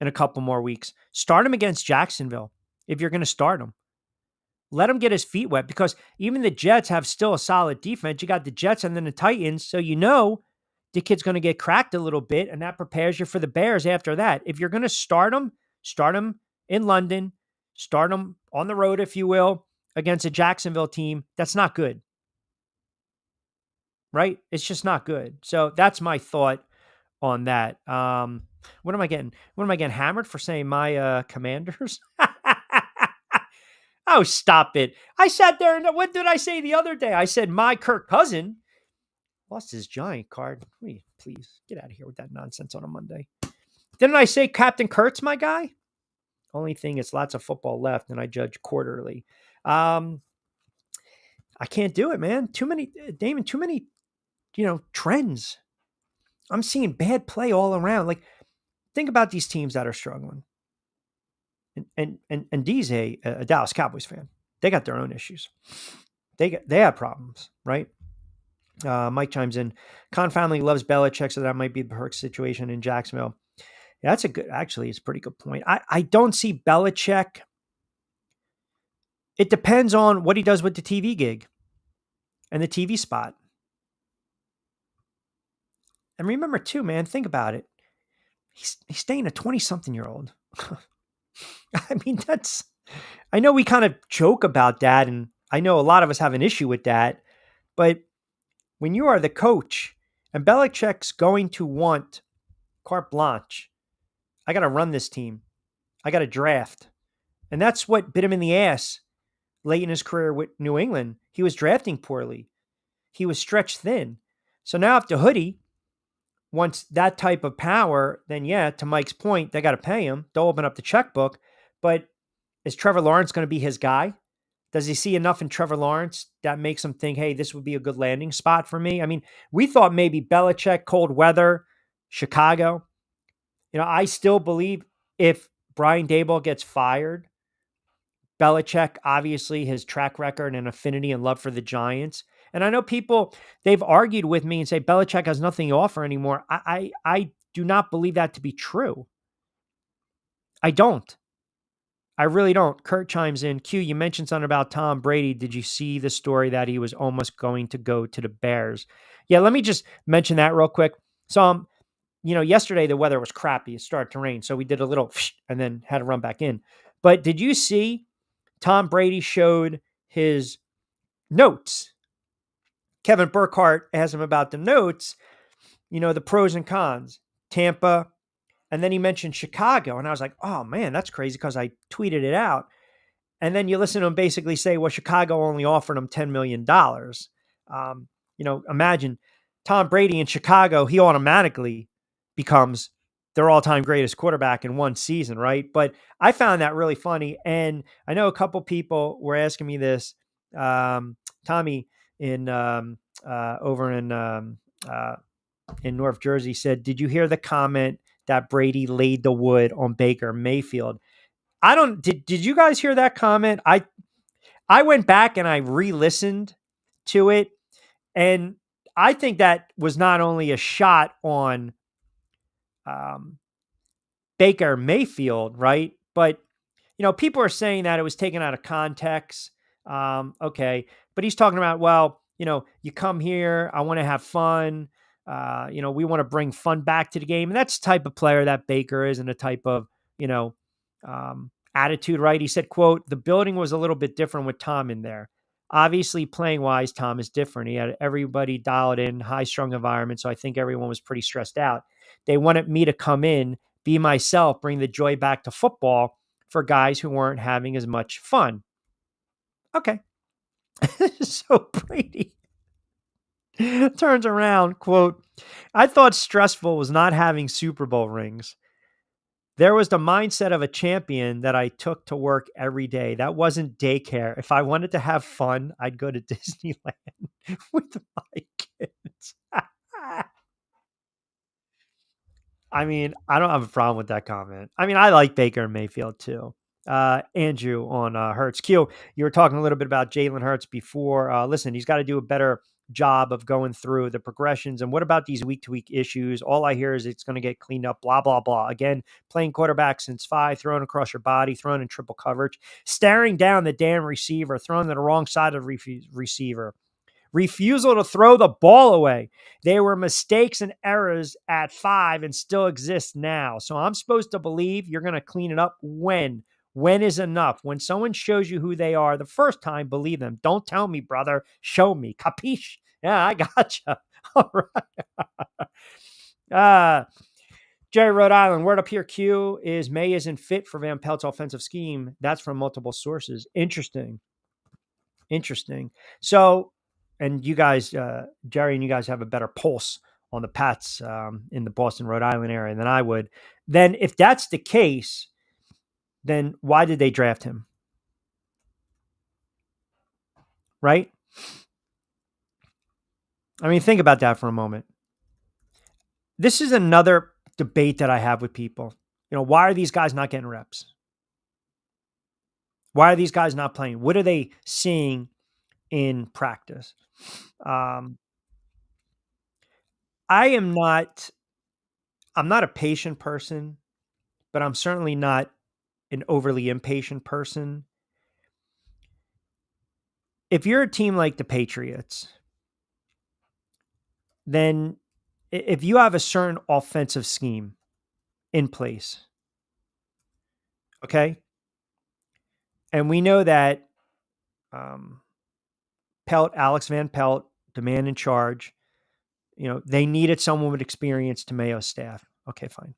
in a couple more weeks. Start him against Jacksonville if you're going to start him. Let him get his feet wet, because even the Jets have still a solid defense. You got the Jets and then the Titans, so the kid's going to get cracked a little bit, and that prepares you for the Bears after that. If you're going to start him in London, start him on the road, if you will, against a Jacksonville team. That's not good. right? It's just not good. So that's my thought on that. What am I getting? What am I getting hammered for saying my Commanders? Oh, stop it. I sat there and what did I say the other day? I said my Kirk cousin lost his giant card. Please get out of here with that nonsense on a Monday. Didn't I say Captain Kurtz, my guy? Only thing is lots of football left and I judge quarterly. I can't do it, man. Too many, Damon, too many, trends. I'm seeing bad play all around. Like, think about these teams that are struggling. And D's a Dallas Cowboys fan. They got their own issues. They have problems, right? Mike chimes in. Con family loves Belichick, so that might be the Hurts situation in Jacksonville. Yeah, that's it's a pretty good point. I don't see Belichick. It depends on what he does with the TV gig and the TV spot. And remember too, man, think about it. He's staying a 20-something-year-old. I mean, I know we kind of joke about that, and I know a lot of us have an issue with that, but when you are the coach and Belichick's going to want carte blanche, I got to run this team. I got to draft. And that's what bit him in the ass late in his career with New England. He was drafting poorly. He was stretched thin. So now if the hoodie wants that type of power, then yeah, to Mike's point, they got to pay him. They'll open up the checkbook. But is Trevor Lawrence going to be his guy? Does he see enough in Trevor Lawrence that makes him think, hey, this would be a good landing spot for me? I mean, we thought maybe Belichick, cold weather, Chicago. I still believe if Brian Daboll gets fired, Belichick, obviously his track record and affinity and love for the Giants. And I know people, they've argued with me and say Belichick has nothing to offer anymore. I do not believe that to be true. I don't. I really don't. Kurt chimes in. Q, you mentioned something about Tom Brady. Did you see the story that he was almost going to go to the Bears? Yeah, let me just mention that real quick. So, yesterday the weather was crappy. It started to rain. So we did a little and then had to run back in. But did you see Tom Brady showed his notes? Kevin Burkhardt asked him about the notes, the pros and cons, Tampa. And then he mentioned Chicago. And I was like, oh man, that's crazy because I tweeted it out. And then you listen to him basically say, well, Chicago only offered him $10 million. Imagine Tom Brady in Chicago, he automatically becomes their all-time greatest quarterback in one season, right? But I found that really funny. And I know a couple people were asking me this. Tommy in over in North Jersey said, did you hear the comment that Brady laid the wood on Baker Mayfield? Did you guys hear that comment? I went back and I re-listened to it, and I think that was not only a shot on Baker Mayfield, right? But people are saying that it was taken out of context. Okay, but he's talking about, well, you come here, I want to have fun. We want to bring fun back to the game. And that's the type of player that Baker is, and the type of, attitude, right? He said, quote, the building was a little bit different with Tom in there. Obviously, playing wise, Tom is different. He had everybody dialed in, high strung environment. So I think everyone was pretty stressed out. They wanted me to come in, be myself, bring the joy back to football for guys who weren't having as much fun. Okay. So Brady turns around, quote, I thought stressful was not having Super Bowl rings. There was the mindset of a champion that I took to work every day. That wasn't daycare. If I wanted to have fun, I'd go to Disneyland with my kids. I mean, I don't have a problem with that comment. I mean, I like Baker Mayfield too. Andrew on Hurts. Q, you were talking a little bit about Jalen Hurts before. Listen, he's got to do a better job of going through the progressions. And what about these week-to-week issues? All I hear is it's going to get cleaned up, blah, blah, blah. Again, playing quarterback since 5, throwing across your body, throwing in triple coverage, staring down the damn receiver, throwing to the wrong side of the receiver. Refusal to throw the ball away. There were mistakes and errors at 5 and still exist now. So I'm supposed to believe you're going to clean it up when? When is enough? When someone shows you who they are the first time, believe them. Don't tell me, brother. Show me. Capiche? Yeah, I gotcha. All right. Jerry, Rhode Island. Word up here, Q, is May isn't fit for Van Pelt's offensive scheme. That's from multiple sources. Interesting. So, and you guys, Jerry, and you guys have a better pulse on the Pats in the Boston, Rhode Island area than I would. Then, if that's the case, then why did they draft him? Right? I mean, think about that for a moment. This is another debate that I have with people. Why are these guys not getting reps? Why are these guys not playing? What are they seeing in practice? I'm not a patient person, but I'm certainly not an overly impatient person. If you're a team like the Patriots, then if you have a certain offensive scheme in place, okay, and we know that Alex Van Pelt, the man in charge, they needed someone with experience to Mayo's staff. Okay, fine.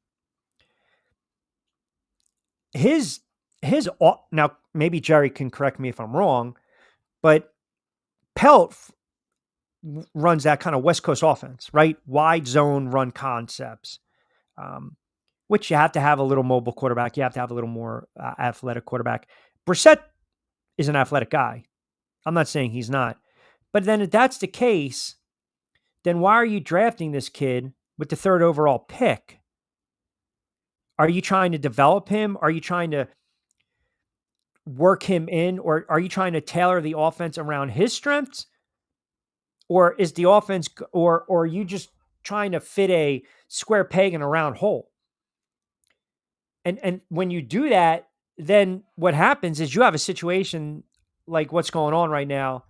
Now maybe Jerry can correct me if I'm wrong, but Pelt runs that kind of West Coast offense, right? Wide zone run concepts, which you have to have a little mobile quarterback. You have to have a little more athletic quarterback. Brissett is an athletic guy. I'm not saying he's not. But then if that's the case, then why are you drafting this kid with the 3rd overall pick? Are you trying to develop him? Are you trying to work him in? Or are you trying to tailor the offense around his strengths? Or is the offense, or are you just trying to fit a square peg in a round hole? And when you do that, then what happens is you have a situation like what's going on right now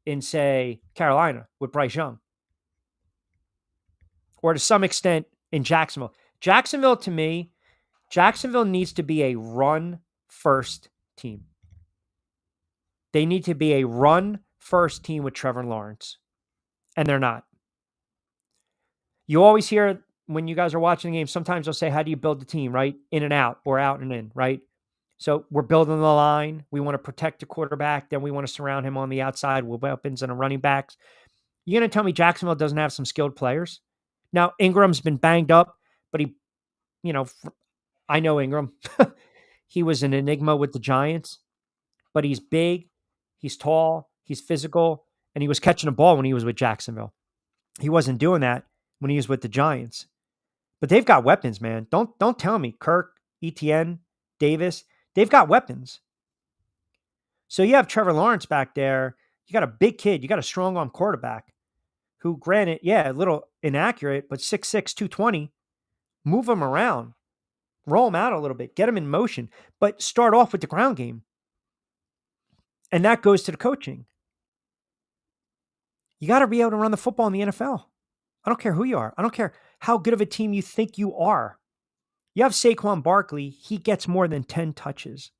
in, say, Carolina with Bryce Young, or to some extent in Jacksonville. To me, Jacksonville needs to be a run-first team. They need to be a run-first team with Trevor Lawrence, and they're not. You always hear when you guys are watching the game, sometimes they'll say, how do you build the team, right? In and out or out and in, right? So we're building the line. We want to protect the quarterback. Then we want to surround him on the outside with weapons and running backs. You're going to tell me Jacksonville doesn't have some skilled players? Now, Ingram's been banged up, but I know Ingram. He was an enigma with the Giants, but he's big, he's tall, he's physical, and he was catching a ball when he was with Jacksonville. He wasn't doing that when he was with the Giants. But they've got weapons, man. Don't tell me Kirk, Etienne, Davis, they've got weapons. So you have Trevor Lawrence back there. You got a big kid. You got a strong arm quarterback who, granted, a little inaccurate, but 6'6", 220. Move him around. Roll him out a little bit. Get him in motion. But start off with the ground game. And that goes to the coaching. You got to be able to run the football in the NFL. I don't care who you are. I don't care how good of a team you think you are. You have Saquon Barkley. He gets more than 10 touches.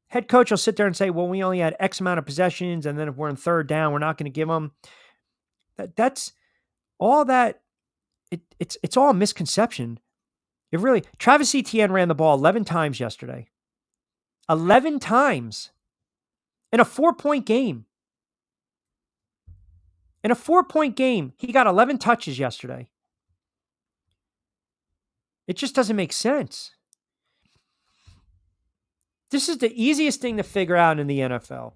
Head coach will sit there and say, well, we only had X amount of possessions, and then if we're in 3rd down, we're not going to give them. That's all that. It's all a misconception. Travis Etienne ran the ball 11 times yesterday. 11 times in a 4-point game. He got 11 touches yesterday. It just doesn't make sense. This is the easiest thing to figure out in the NFL.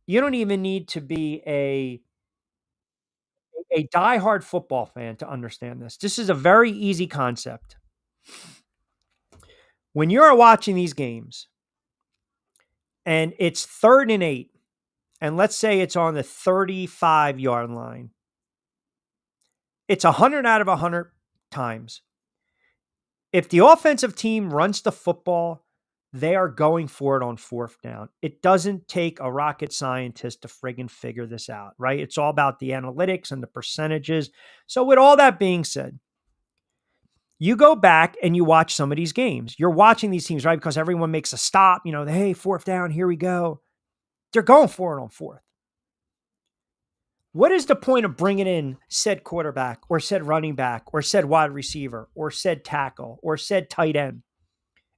You don't even need to be a diehard football fan to understand this. This is a very easy concept. When you're watching these games and it's 3rd and 8, and let's say it's on the 35-yard line, it's 100 out of 100 times. If the offensive team runs the football, they are going for it on 4th down. It doesn't take a rocket scientist to friggin' figure this out, right? It's all about the analytics and the percentages. So with all that being said, you go back and you watch some of these games. You're watching these teams, right? Because everyone makes a stop, hey, 4th down, here we go. They're going for it on fourth. What is the point of bringing in said quarterback or said running back or said wide receiver or said tackle or said tight end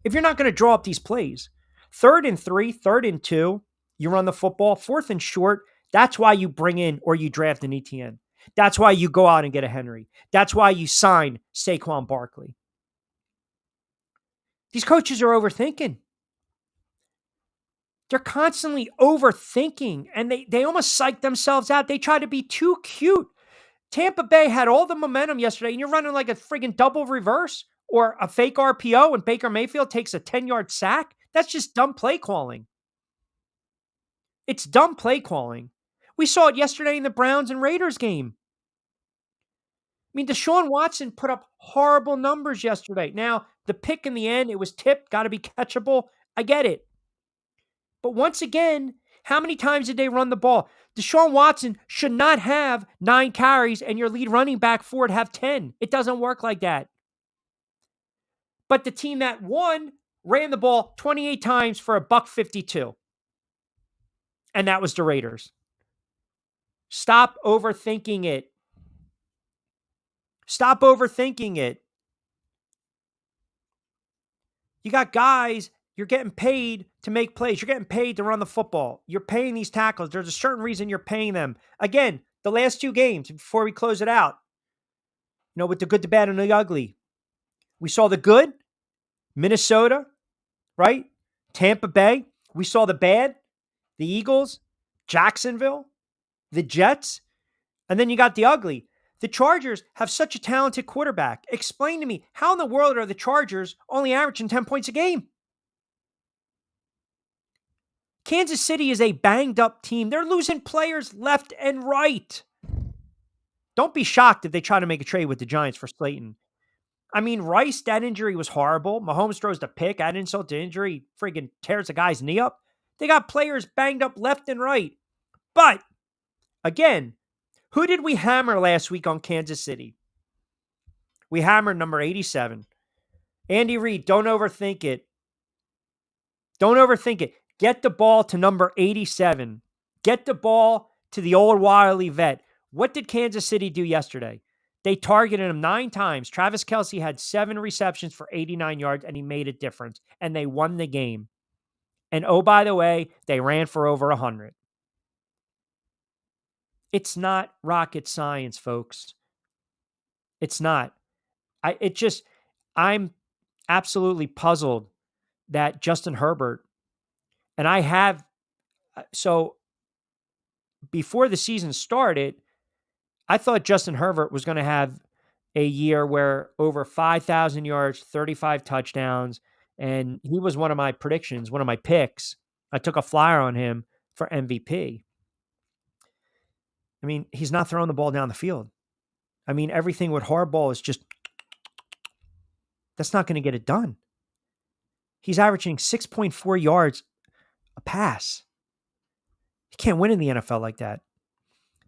if you're not going to draw up these plays? 3rd and 3, 3rd and 2, you run the football. 4th and short, that's why you bring in or you draft an ETN. That's why you go out and get a Henry. That's why you sign Saquon Barkley. These coaches are overthinking. They're constantly overthinking, and they almost psych themselves out. They try to be too cute. Tampa Bay had all the momentum yesterday, and you're running like a friggin' double reverse or a fake RPO, and Baker Mayfield takes a 10-yard sack. That's just dumb play calling. It's dumb play calling. We saw it yesterday in the Browns and Raiders game. I mean, Deshaun Watson put up horrible numbers yesterday. Now, the pick in the end, it was tipped, got to be catchable. I get it. But once again, how many times did they run the ball? Deshaun Watson should not have 9 carries and your lead running back for it have 10. It doesn't work like that. But the team that won ran the ball 28 times for $152. And that was the Raiders. Stop overthinking it. Stop overthinking it. You got guys, you're getting paid to make plays. You're getting paid to run the football. You're paying these tackles. There's a certain reason you're paying them. Again, the last 2 games, before we close it out, with the good, the bad, and the ugly. We saw the good, Minnesota, right? Tampa Bay. We saw the bad, the Eagles, Jacksonville, the Jets. And then you got the ugly. The Chargers have such a talented quarterback. Explain to me, how in the world are the Chargers only averaging 10 points a game? Kansas City is a banged up team. They're losing players left and right. Don't be shocked if they try to make a trade with the Giants for Slayton. I mean, Rice, that injury was horrible. Mahomes throws the pick, add insult to injury, friggin' tears the guy's knee up. They got players banged up left and right. But, again, who did we hammer last week on Kansas City? We hammered number 87. Andy Reid, don't overthink it. Don't overthink it. Get the ball to number 87. Get the ball to the old wily vet. What did Kansas City do yesterday? They targeted him 9 times. Travis Kelce had 7 receptions for 89 yards, and he made a difference. And they won the game. And oh, by the way, they ran for over 100. It's not rocket science, folks. It's not. I'm absolutely puzzled that Justin Herbert, and so before the season started, I thought Justin Herbert was going to have a year where over 5,000 yards, 35 touchdowns, and he was one of my predictions, one of my picks. I took a flyer on him for MVP. I mean, he's not throwing the ball down the field. I mean, everything with Harbaugh is just, that's not going to get it done. He's averaging 6.4 yards a pass. You can't win in the NFL like that.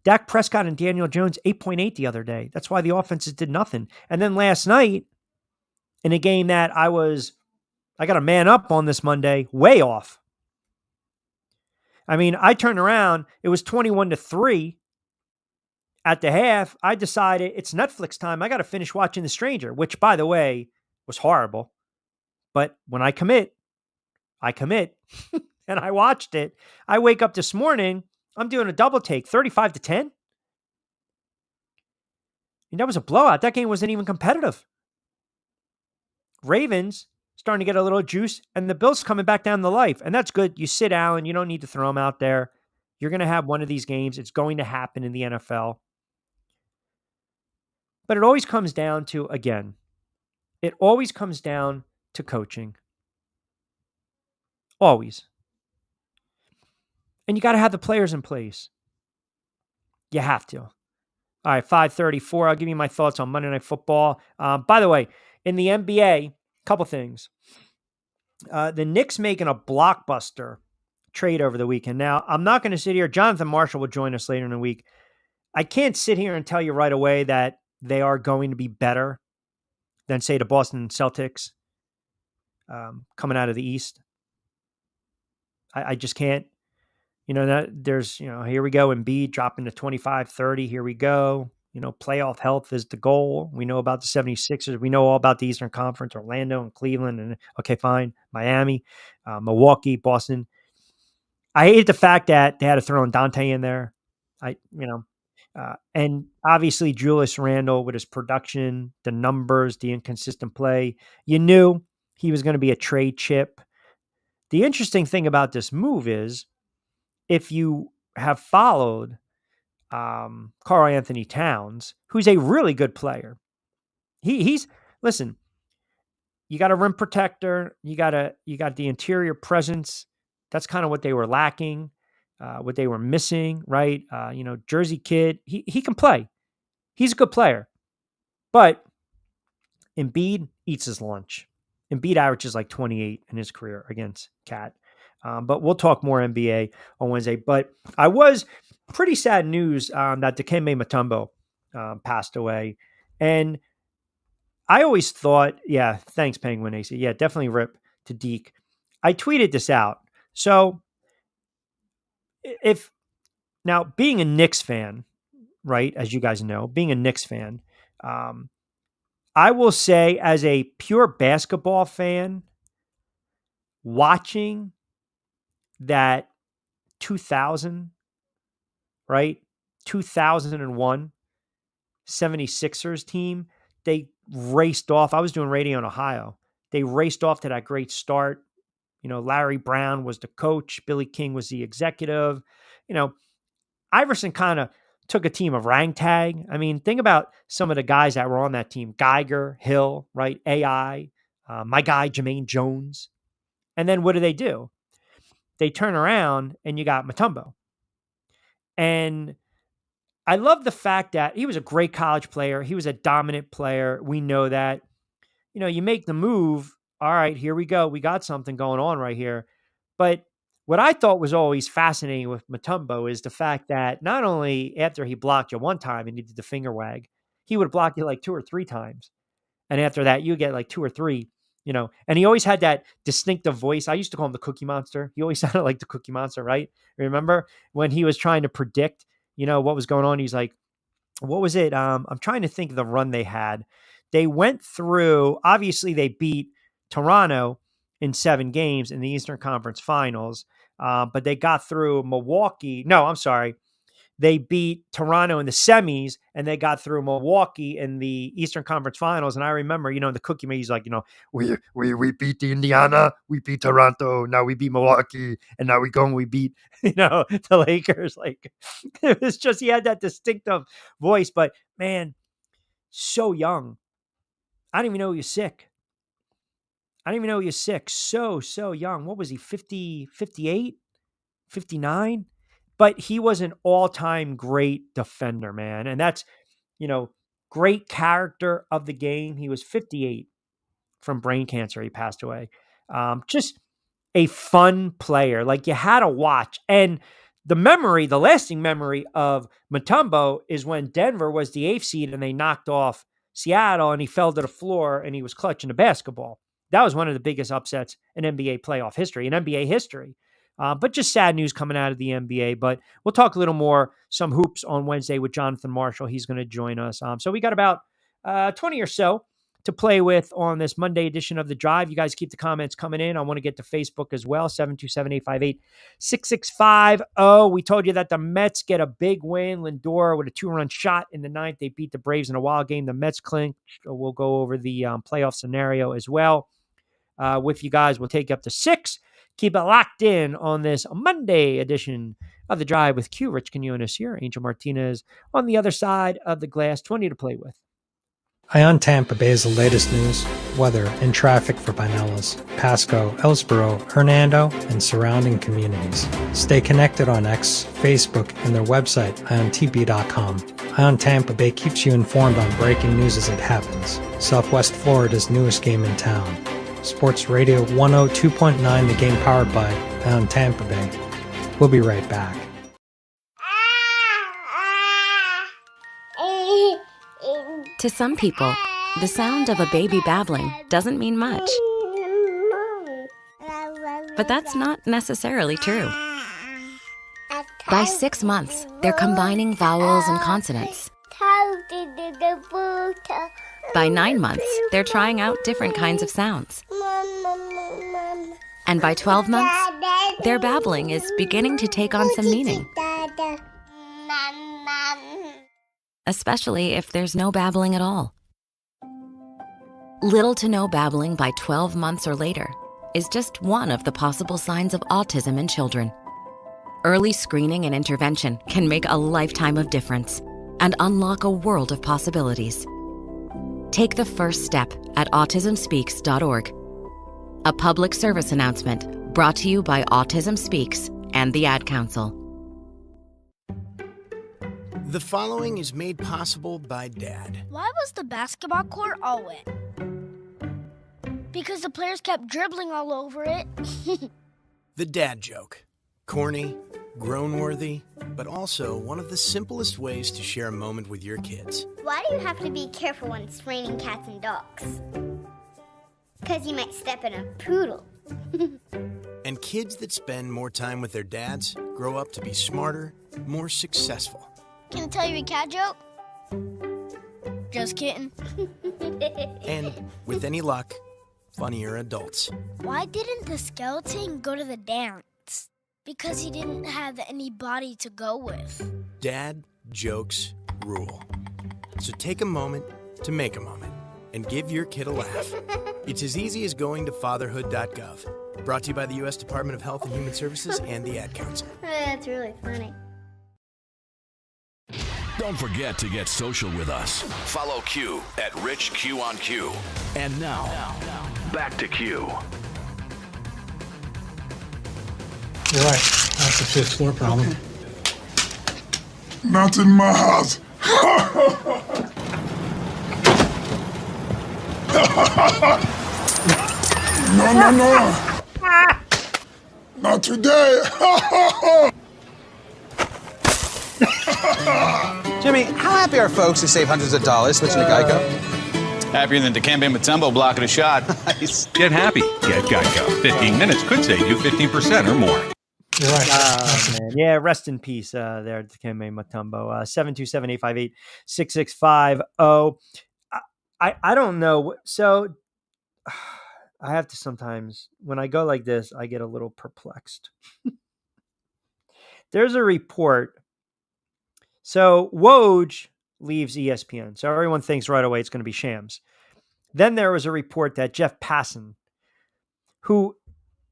Dak Prescott and Daniel Jones, 8.8 the other day. That's why the offenses did nothing. And then last night, in a game that I got a man up on this Monday, way off. I mean, I turned around, it was 21-3 at the half. I decided it's Netflix time. I got to finish watching The Stranger, which, by the way, was horrible. But when I commit, I commit. And I watched it. I wake up this morning, I'm doing a double take, 35-10. And that was a blowout. That game wasn't even competitive. Ravens starting to get a little juice, and the Bills coming back down to life. And that's good. You sit down. You don't need to throw them out there. You're going to have one of these games. It's going to happen in the NFL. But it always comes down to, again, it always comes down to coaching. Always. And you got to have the players in place. You have to. All right, 5:34. I'll give you my thoughts on Monday Night Football. By the way, in the NBA, a couple things. The Knicks making a blockbuster trade over the weekend. Now, I'm not going to sit here. Jonathan Marshall will join us later in the week. I can't sit here and tell you right away that they are going to be better than, say, the Boston Celtics coming out of the East. I just can't. that there's, here we go. Embiid dropping to 25, 30. Here we go. Playoff health is the goal. We know about the 76ers. We know all about the Eastern Conference, Orlando and Cleveland. And okay, fine. Miami, Milwaukee, Boston. I hated the fact that they had to throw in Dante in there. And obviously Julius Randle with his production, the numbers, the inconsistent play, you knew he was going to be a trade chip. The interesting thing about this move is if you have followed Karl Anthony Towns, who's a really good player, he's listen, you got a rim protector, you got the interior presence. That's kind of what they were lacking. What they were missing, right? Jersey kid, he can play. He's a good player. But Embiid eats his lunch. Embiid averages like 28 in his career against Cat. But we'll talk more NBA on Wednesday. But I was pretty sad news that Dikembe Mutombo passed away. And I always thought, yeah, thanks, Penguin AC. Yeah, definitely rip to Deke. I tweeted this out. So now being a Knicks fan, right, as you guys know, being a Knicks fan, I will say as a pure basketball fan, watching that 2000, right, 2001 76ers team, they raced off. I was doing radio in Ohio. They raced off to that great start. Larry Brown was the coach. Billy King was the executive. Iverson kind of took a team of ragtag. I mean, think about some of the guys that were on that team. Geiger, Hill, right? AI, my guy, Jermaine Jones. And then what do? They turn around and you got Mutombo. And I love the fact that he was a great college player. He was a dominant player. We know that. You make the move. All right, here we go. We got something going on right here. But what I thought was always fascinating with Mutombo is the fact that not only after he blocked you one time and he did the finger wag, he would block you like 2 or 3 times. And after that, you get like 2 or 3, and he always had that distinctive voice. I used to call him the Cookie Monster. He always sounded like the Cookie Monster, right? Remember when he was trying to predict, what was going on? He's like, what was it? I'm trying to think of the run they had. They went through, obviously they beat Toronto in 7 games in the Eastern Conference Finals. But they got through Milwaukee. No, I'm sorry. They beat Toronto in the semis and they got through Milwaukee in the Eastern Conference Finals. And I remember, the Cookie Man, he's like, we beat the Indiana, we beat Toronto, now we beat Milwaukee, and now we go and we beat, the Lakers. Like, it was just, he had that distinctive voice, but man, so young. I didn't even know he was sick. So young. What was he, 50, 58, 59? But he was an all-time great defender, man. And that's, great character of the game. He was 58 from brain cancer. He passed away. Just a fun player. Like, you had to watch. And the lasting memory of Mutombo is when Denver was the 8th seed and they knocked off Seattle and he fell to the floor and he was clutching the basketball. That was one of the biggest upsets in NBA playoff history, in NBA history. But just sad news coming out of the NBA. But we'll talk a little more, some hoops on Wednesday with Jonathan Marshall. He's going to join us. So we got about 20 or so to play with on this Monday edition of The Drive. You guys keep the comments coming in. I want to get to Facebook as well, 727-858-6650. We told you that the Mets get a big win. Lindor with a 2-run shot in the 9th. They beat the Braves in a wild game. The Mets clinched. We'll go over the playoff scenario as well with you guys. We'll take you up to 6. Keep it locked in on this Monday edition of The Drive with Q. Rich Quinones here. Angel Martinez on the other side of the glass. 20 to play with. Ion Tampa Bay is the latest news, weather, and traffic for Pinellas, Pasco, Ellsboro, Hernando, and surrounding communities. Stay connected on X, Facebook, and their website, iontb.com. Ion Tampa Bay keeps you informed on breaking news as it happens. Southwest Florida's newest game in town. Sports Radio 102.9, the game powered by Ion Tampa Bay. We'll be right back. To some people, the sound of a baby babbling doesn't mean much. But that's not necessarily true. By 6 months, they're combining vowels and consonants. By 9 months, they're trying out different kinds of sounds. And by 12 months, their babbling is beginning to take on some meaning. Especially if there's no babbling at all. Little to no babbling by 12 months or later is just one of the possible signs of autism in children. Early screening and intervention can make a lifetime of difference and unlock a world of possibilities. Take the first step at autismspeaks.org. A public service announcement brought to you by Autism Speaks and the Ad Council. The following is made possible by Dad. Why was the basketball court all wet? Because the players kept dribbling all over it. The dad joke. Corny, grown-worthy, but also one of the simplest ways to share a moment with your kids. Why do you have to be careful when it's raining cats and dogs? Because you might step in a poodle. And kids that spend more time with their dads grow up to be smarter, more successful. Can I tell you a cat joke? Just kidding. And with any luck, funnier adults. Why didn't the skeleton go to the dance? Because he didn't have anybody to go with. Dad jokes rule. So take a moment to make a moment and give your kid a laugh. It's as easy as going to fatherhood.gov. Brought to you by the U.S. Department of Health and Human Services and the Ad Council. That's really funny. Don't forget to get social with us. Follow Q at RichQ on Q. And now, back to Q. You're right. That's a fifth floor problem. Not in my house. No. Not today. Jimmy, how happy are folks who save hundreds of dollars switching to Geico? Happier than Dikembe Mutombo blocking a shot. Nice. Get happy. Get Geico. 15 minutes could save you 15% or more. You're right. Man. Yeah, rest in peace there, Dikembe Mutombo. 727-858-6650. I don't know. So I have to sometimes, when I go like this, I get a little perplexed. There's a report. So Woj leaves ESPN. So everyone thinks right away it's going to be shams. Then there was a report that Jeff Passan, who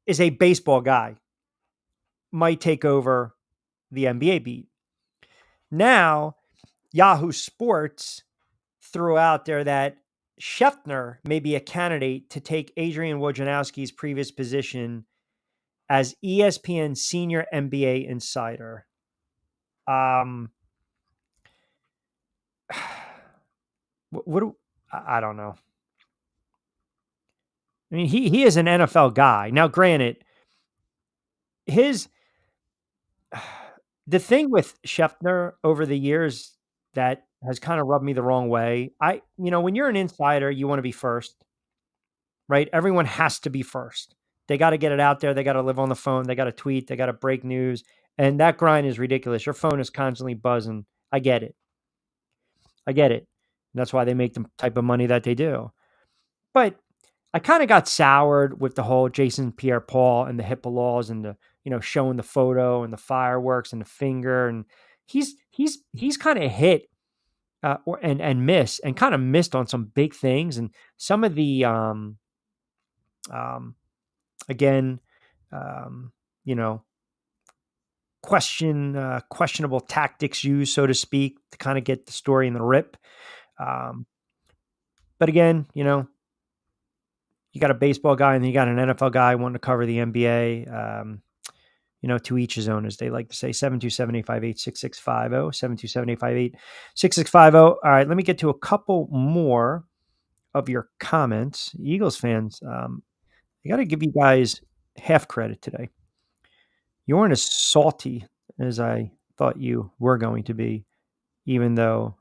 is a baseball guy, might take over the NBA beat. Now, Yahoo Sports threw out there that Schefter may be a candidate to take Adrian Wojnarowski's previous position as ESPN senior NBA insider. I don't know. I mean, he is an NFL guy. Now, granted, the thing with Schefter over the years that has kind of rubbed me the wrong way. When you're an insider, you want to be first, right? Everyone has to be first. They got to get it out there. They got to live on the phone. They got to tweet. They got to break news. And that grind is ridiculous. Your phone is constantly buzzing. I get it. And that's why they make the type of money that they do. But I kind of got soured with the whole Jason Pierre-Paul and the HIPAA laws and the, showing the photo and the fireworks and the finger. And he's kind of hit and missed and kind of missed on some big things. And some of the, questionable tactics used, so to speak, to kind of get the story in the rip. But again, you got a baseball guy and then you got an NFL guy wanting to cover the NBA. To each his own, as they like to say. 727-858-6650, 727-858-6650. All right, let me get to a couple more of your comments. Eagles fans, I got to give you guys half credit today. You weren't as salty as I thought you were going to be, even though,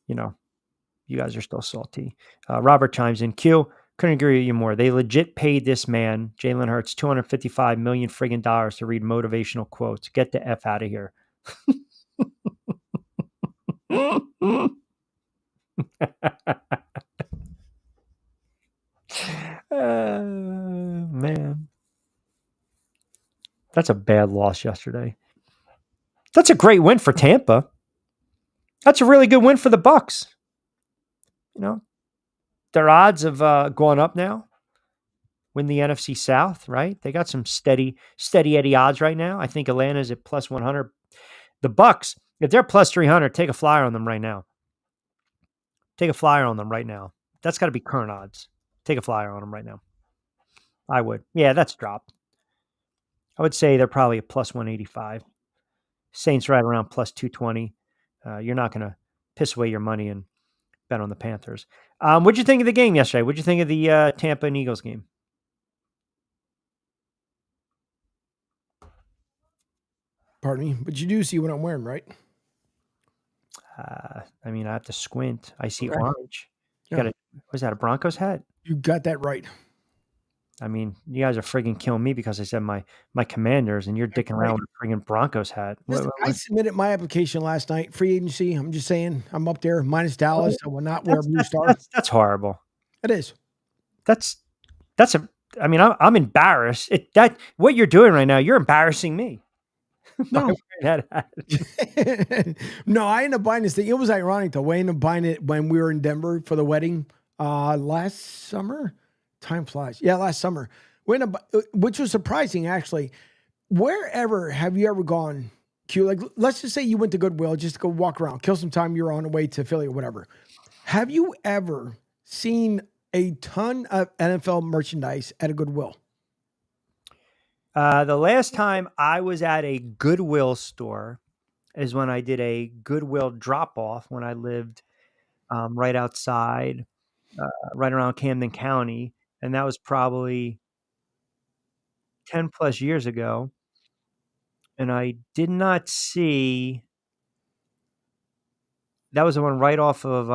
you guys are still salty. Robert chimes in. Q, Couldn't agree with you more. They legit paid this man, Jalen Hurts, $255 million friggin' dollars to read motivational quotes. Get the F out of here. Man. That's a bad loss yesterday. That's a great win for Tampa. That's a really good win for the Bucks. You know, their odds have gone up now. Win the NFC South, right? They got some steady Eddie odds right now. I think Atlanta's at plus 100. The Bucks, if they're plus 300, take a flyer on them right now. Take a flyer on them right now. That's got to be current odds. Take a flyer on them right now. I would. Yeah, that's dropped. I would say they're probably a plus 185. Saints right around plus 220. You're not going to piss away your money and bet on the Panthers. What'd you think of the game yesterday? What'd you think of the Tampa and Eagles game? Pardon me, but you do see what I'm wearing, right? I mean, I have to squint. I see Okay. orange. You Yeah. got was that a Broncos hat? You got that right. I mean, you guys are friggin' killing me because I said my Commanders, and you're dicking around with a friggin' Broncos hat. Listen, I submitted my application last night, free agency. I'm just saying, I'm up there, minus Dallas. I will not wear a blue star. That's horrible. It is. That's a. I mean, I'm embarrassed. What you're doing right now, you're embarrassing me. No. No, I ended up buying this thing. It was ironic though. I ended up buying it when we were in Denver for the wedding last summer. Time flies. Yeah, last summer. Which was surprising actually. Wherever have you ever gone, Q? Like, let's just say you went to Goodwill just to go walk around, kill some time. You're on the way to Philly or whatever. Have you ever seen a ton of NFL merchandise at a Goodwill? The last time I was at a Goodwill store is when I did a Goodwill drop-off when I lived right outside, right around Camden County, and that was probably 10 plus years ago. And I did not see. That was the one right off of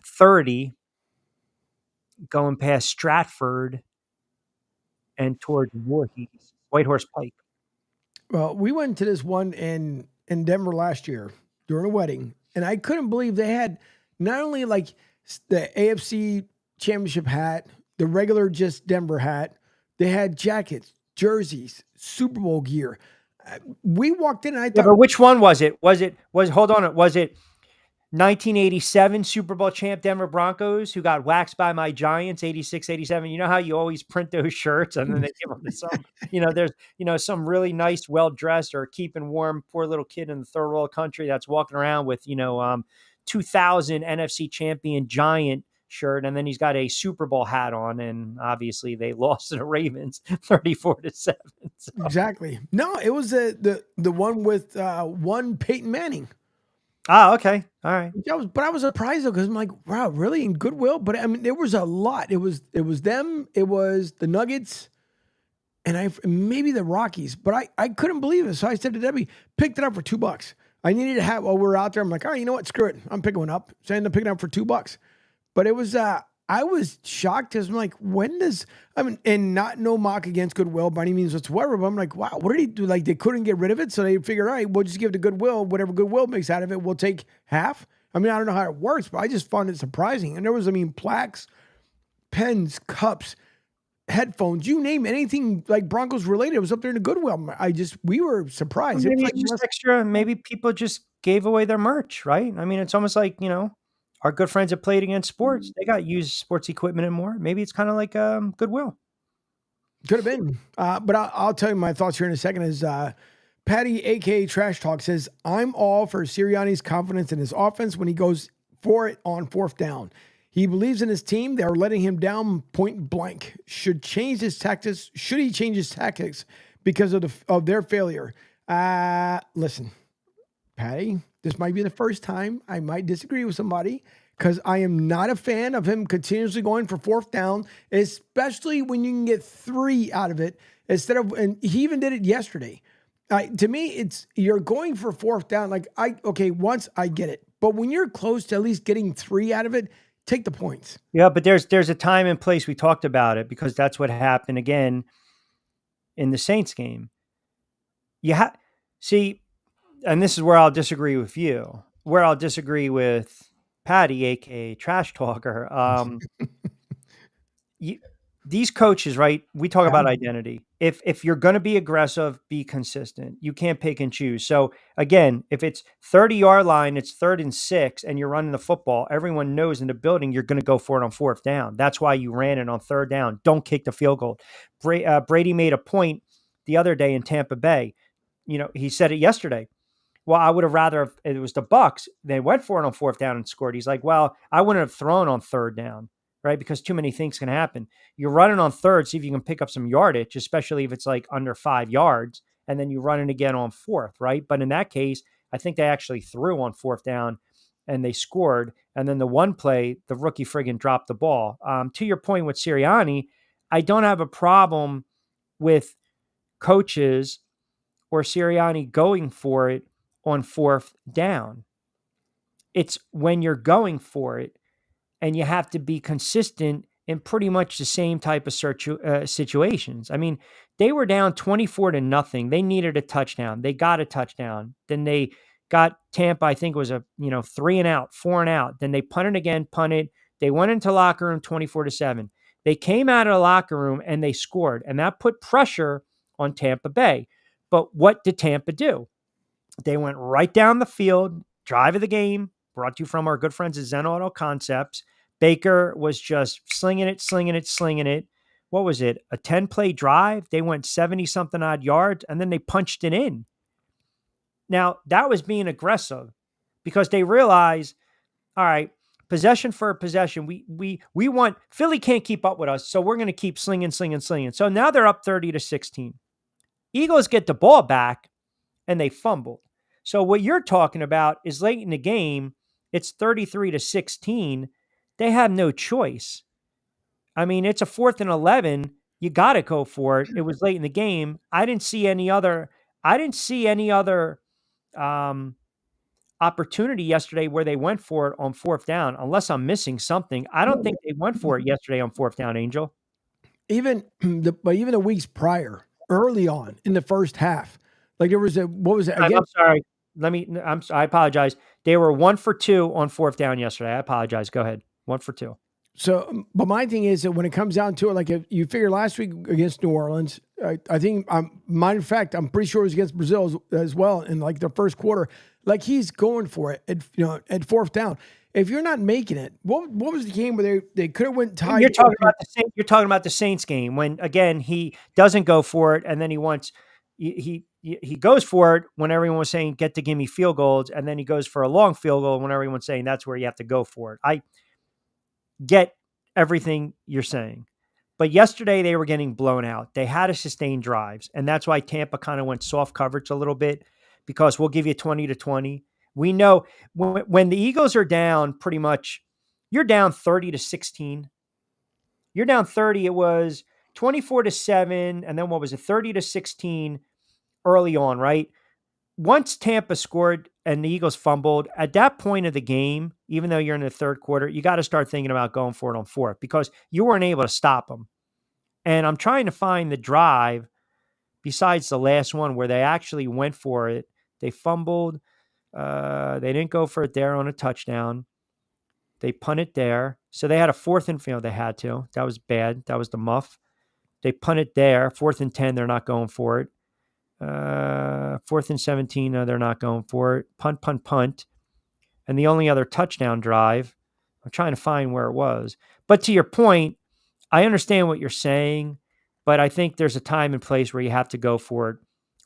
30, going past Stratford and towards Voorhees, Whitehorse Pike. Well, we went to this one in Denver last year during a wedding, and I couldn't believe they had not only like the AFC Championship hat, the regular just Denver hat, they had jackets, jerseys, Super Bowl gear. We walked in and I thought, Yeah, but which one was it? Was it 1987 Super Bowl champ Denver Broncos who got waxed by my Giants, 86, 87? You know how you always print those shirts and then they give them to some, there's, some really nice, well-dressed or keeping warm, poor little kid in the third world country that's walking around with, 2000 NFC champion Giant shirt. And then he's got a Super Bowl hat on. And obviously they lost to the Ravens 34-7. So. Exactly. No, it was the one with one Peyton Manning. Oh, okay. All right. But I was surprised though, because I'm like, wow, really in Goodwill? But I mean, there was a lot. It was them, it was the Nuggets, and maybe the Rockies. But I couldn't believe it. So I said to Debbie, picked it up for $2. I needed to have while we were out there. I'm like, all right, you know what? Screw it. I'm picking one up. So I ended up picking it up for $2. But it was I was shocked because I'm like, and no mock against Goodwill by any means whatsoever, but I'm like, wow, what did he do? Like, they couldn't get rid of it, so they figured, all right, we'll just give it to Goodwill. Whatever Goodwill makes out of it, we'll take half. I mean, I don't know how it works, but I just found it surprising. And there was, plaques, pens, cups, headphones, you name anything like Broncos related, was up there in the Goodwill. We were surprised. Maybe It's like just extra. Maybe people just gave away their merch, right? I mean, it's almost like, our good friends that played against sports, they got used sports equipment and more. Maybe it's kind of like Goodwill. Could have been. But I'll tell you my thoughts here in a second is Patty, a.k.a. Trash Talk, says, I'm all for Sirianni's confidence in his offense when he goes for it on fourth down. He believes in his team. They are letting him down point blank. Should he change his tactics because of their failure? Listen, Patty, this might be the first time I might disagree with somebody because I am not a fan of him continuously going for fourth down, especially when you can get 3 out of it and he even did it yesterday. To me, you're going for fourth down. Once I get it, but when you're close to at least getting 3 out of it, take the points. Yeah, but there's a time and place. We talked about it because that's what happened again in the Saints game. You see, and this is where I'll disagree with you. Where I'll disagree with Patty, aka Trash Talker. You, these coaches, right? We talk about identity. If you're going to be aggressive, be consistent. You can't pick and choose. So again, if it's 30-yard line, it's 3rd and 6, and you're running the football, everyone knows in the building you're going to go for it on 4th down. That's why you ran it on 3rd down. Don't kick the field goal. Brady made a point the other day in Tampa Bay. He said it yesterday. Well, I would have rather if it was the Bucks. They went for it on 4th down and scored. He's like, well, I wouldn't have thrown on 3rd down, right? Because too many things can happen. You're running on 3rd, see if you can pick up some yardage, especially if it's like under 5 yards, and then you run it again on 4th, right? But in that case, I think they actually threw on 4th down and they scored. And then the one play, the rookie friggin' dropped the ball. To your point with Sirianni, I don't have a problem with coaches or Sirianni going for it on 4th down. It's when you're going for it and you have to be consistent in pretty much the same type of situations. I mean, they were down 24-0. They needed a touchdown. They got a touchdown. Then they got Tampa, I think it was a 3 and out, 4 and out. Then they punted again, punted. They went into locker room 24-7. They came out of the locker room and they scored, and that put pressure on Tampa Bay. But what did Tampa do? They went right down the field, drive of the game, brought to you from our good friends at Zen Auto Concepts. Baker was just slinging it. What was it? A 10-play drive? They went 70-something odd yards, and then they punched it in. Now, that was being aggressive because they realized, all right, possession for possession. We want – Philly can't keep up with us, so we're going to keep slinging. So now they're up 30-16. Eagles get the ball back, and they fumbled. So what you're talking about is late in the game, it's 33-16. They have no choice. I mean, it's a 4th and 11. You got to go for it. It was late in the game. I didn't see any other opportunity yesterday where they went for it on 4th down, unless I'm missing something. I don't think they went for it yesterday on 4th down, Angel. Even the weeks prior, early on in the first half, like there was what was it? Again? I'm sorry. I apologize. They were 1 for 2 on 4th down yesterday. I apologize. Go ahead. 1 for 2. So, but my thing is that when it comes down to it, like if you figure last week against New Orleans, I think, matter of fact, I'm pretty sure it was against Brazil as well in like the first quarter. Like he's going for it at 4th down. If you're not making it, what was the game where they could have went tied? You're talking about the Saints game when again he doesn't go for it, and then he goes for it when everyone was saying get to give me field goals, and then he goes for a long field goal when everyone's saying that's where you have to go for it. I get everything you're saying, but yesterday they were getting blown out. They had to sustain drives, and that's why Tampa kind of went soft coverage a little bit because we'll give you 20-20. We know when the Eagles are down, pretty much you're down 30-16. You're down 30. It was 24-7, and then what was it? 30-16 early on, right? Once Tampa scored and the Eagles fumbled, at that point of the game, even though you're in the third quarter, you got to start thinking about going for it on 4th because you weren't able to stop them. And I'm trying to find the drive besides the last one where they actually went for it. They fumbled. They didn't go for it there on a touchdown. They punted there. So they had a 4th and field. They had to. That was bad. That was the muff. They punted there. 4th and 10, they're not going for it. 4th and 17, no, they're not going for it. Punt. And the only other touchdown drive, I'm trying to find where it was. But to your point, I understand what you're saying, but I think there's a time and place where you have to go for it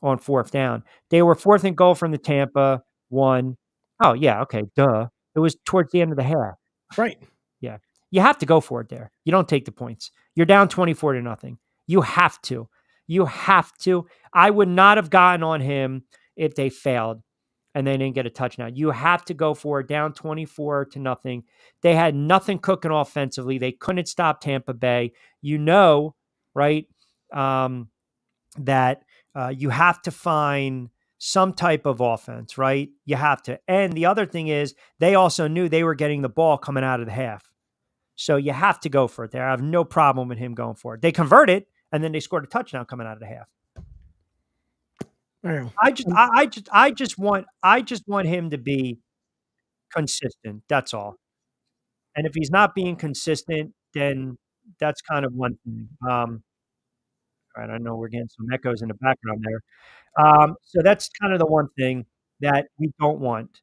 on 4th down. They were 4th and goal from the Tampa 1. Oh, yeah, okay, duh. It was towards the end of the half. Right. Yeah. You have to go for it there. You don't take the points. You're down 24-0. You have to. I would not have gotten on him if they failed and they didn't get a touchdown. You have to go for it, down 24-0. They had nothing cooking offensively. They couldn't stop Tampa Bay. Right, that you have to find some type of offense, right? You have to. And the other thing is they also knew they were getting the ball coming out of the half. So you have to go for it there. I have no problem with him going for it. They convert it, and then they scored a touchdown coming out of the half. I just want him to be consistent. That's all. And if he's not being consistent, then that's kind of one thing. All right, I know we're getting some echoes in the background there. So that's kind of the one thing that we don't want.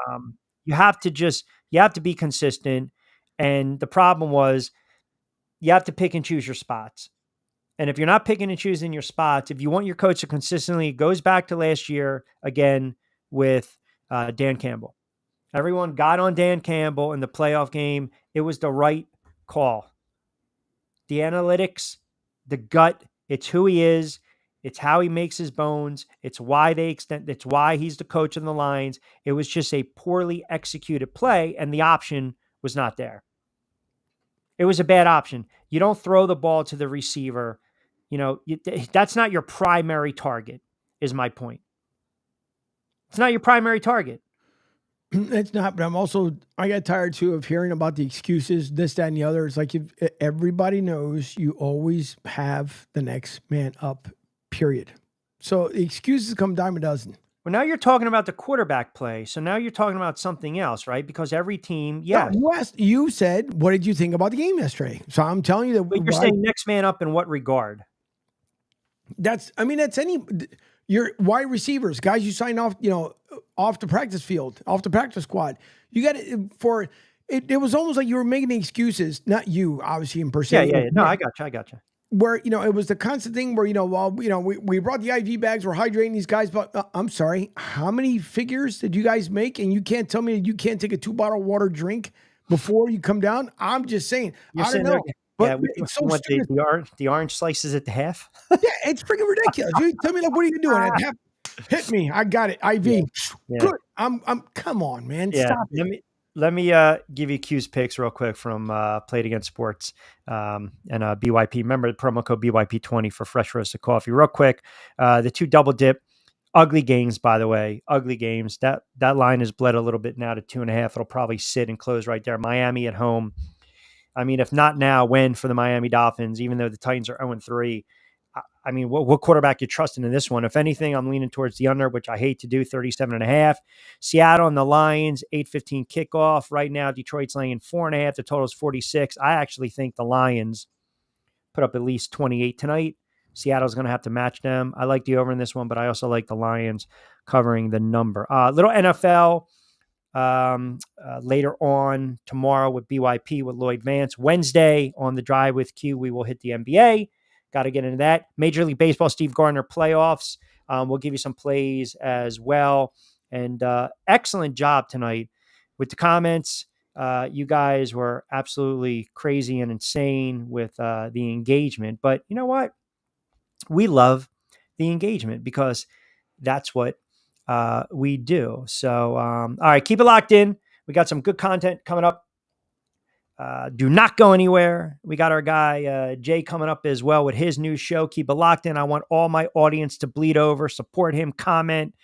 Um, you have to be consistent. And the problem was you have to pick and choose your spots. And if you're not picking and choosing your spots, if you want your coach to consistently, it goes back to last year again with Dan Campbell. Everyone got on Dan Campbell in the playoff game. It was the right call. The analytics, the gut, it's who he is. It's how he makes his bones. It's why it's why he's the coach of the Lions. It was just a poorly executed play, and the option was not there. It was a bad option. You don't throw the ball to the receiver. That's not your primary target, is my point. It's not your primary target. It's not, but I got tired too of hearing about the excuses, this, that, and the other. It's like if everybody knows you always have the next man up, period. So the excuses come dime a dozen. Well, now you're talking about the quarterback play. So now you're talking about something else, right? Because every team, yeah. No, you said, what did you think about the game yesterday? So I'm telling you that. But you're saying next man up in what regard? That's your wide receivers, guys you signed off, off the practice field, off the practice squad. You got it. It was almost like you were making excuses, not you, obviously, in person. Yeah. No, I got you. Where, it was the constant thing where, we brought the IV bags, we're hydrating these guys, but I'm sorry, how many figures did you guys make? And you can't tell me that you can't take a 2-bottle water drink before you come down. I'm just saying, I don't know. But it's so the orange slices at the half. Yeah, it's freaking ridiculous. You tell me, what are you doing? At half, hit me. I got it. IV. Yeah. Good. I'm. Come on, man. Yeah. Stop it. Let me give you Q's picks real quick from Played Against Sports and BYP. Remember the promo code BYP20 for fresh roasted coffee. Real quick, the 2 double dip. Ugly games, by the way. Ugly games. That line has bled a little bit now to 2.5. It'll probably sit and close right there. Miami at home. I mean, if not now, when for the Miami Dolphins, even though the Titans are 0-3, I mean, what quarterback you trusting in this one? If anything, I'm leaning towards the under, which I hate to do, 37.5. Seattle and the Lions, 8:15 kickoff. Right now, Detroit's laying 4.5. The total is 46. I actually think the Lions put up at least 28 tonight. Seattle's going to have to match them. I like the over in this one, but I also like the Lions covering the number. Little NFL. Later on tomorrow with BYP with Lloyd Vance. Wednesday on the Drive with Q, we will hit the NBA. Got to get into that. Major League Baseball, Steve Gardner playoffs. We'll give you some plays as well. And excellent job tonight with the comments. You guys were absolutely crazy and insane with the engagement. But you know what? We love the engagement because that's what we do. So, all right, keep it locked in. We got some good content coming up. Do not go anywhere. We got our guy, Jay, coming up as well with his new show. Keep it locked in. I want all my audience to bleed over, support him, comment,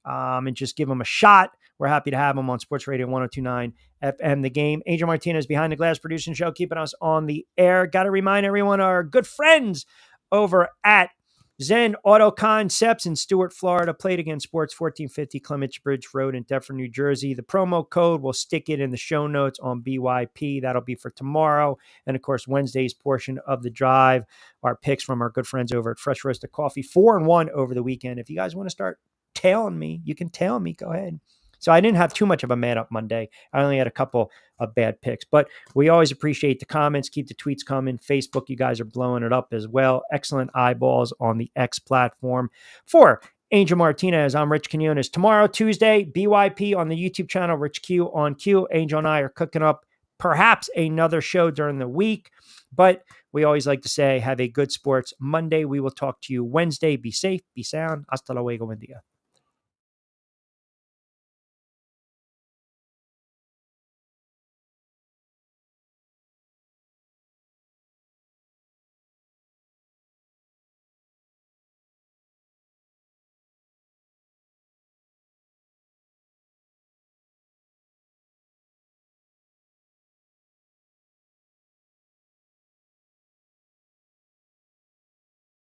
and just give him a shot. We're happy to have him on Sports Radio 102.9 FM. The Game. Angel Martinez behind the glass producing show, keeping us on the air. Got to remind everyone, our good friends over at Zen Auto Concepts in Stuart, Florida. Played Against Sports, 1450 Clements Bridge Road in Deptford, New Jersey. The promo code, we'll stick it in the show notes on BYP. That'll be for tomorrow. And, of course, Wednesday's portion of the drive, our picks from our good friends over at Fresh Roasted Coffee. 4-1 over the weekend. If you guys want to start tailing me, you can tail me. Go ahead. So I didn't have too much of a man up Monday. I only had a couple of bad picks, but we always appreciate the comments. Keep the tweets coming. Facebook, you guys are blowing it up as well. Excellent eyeballs on the X platform. For Angel Martinez, I'm Rich Quinones. Tomorrow, Tuesday, BYP on the YouTube channel, Rich Q on Q. Angel and I are cooking up perhaps another show during the week, but we always like to say, have a good sports Monday. We will talk to you Wednesday. Be safe, be sound. Hasta luego, buen día.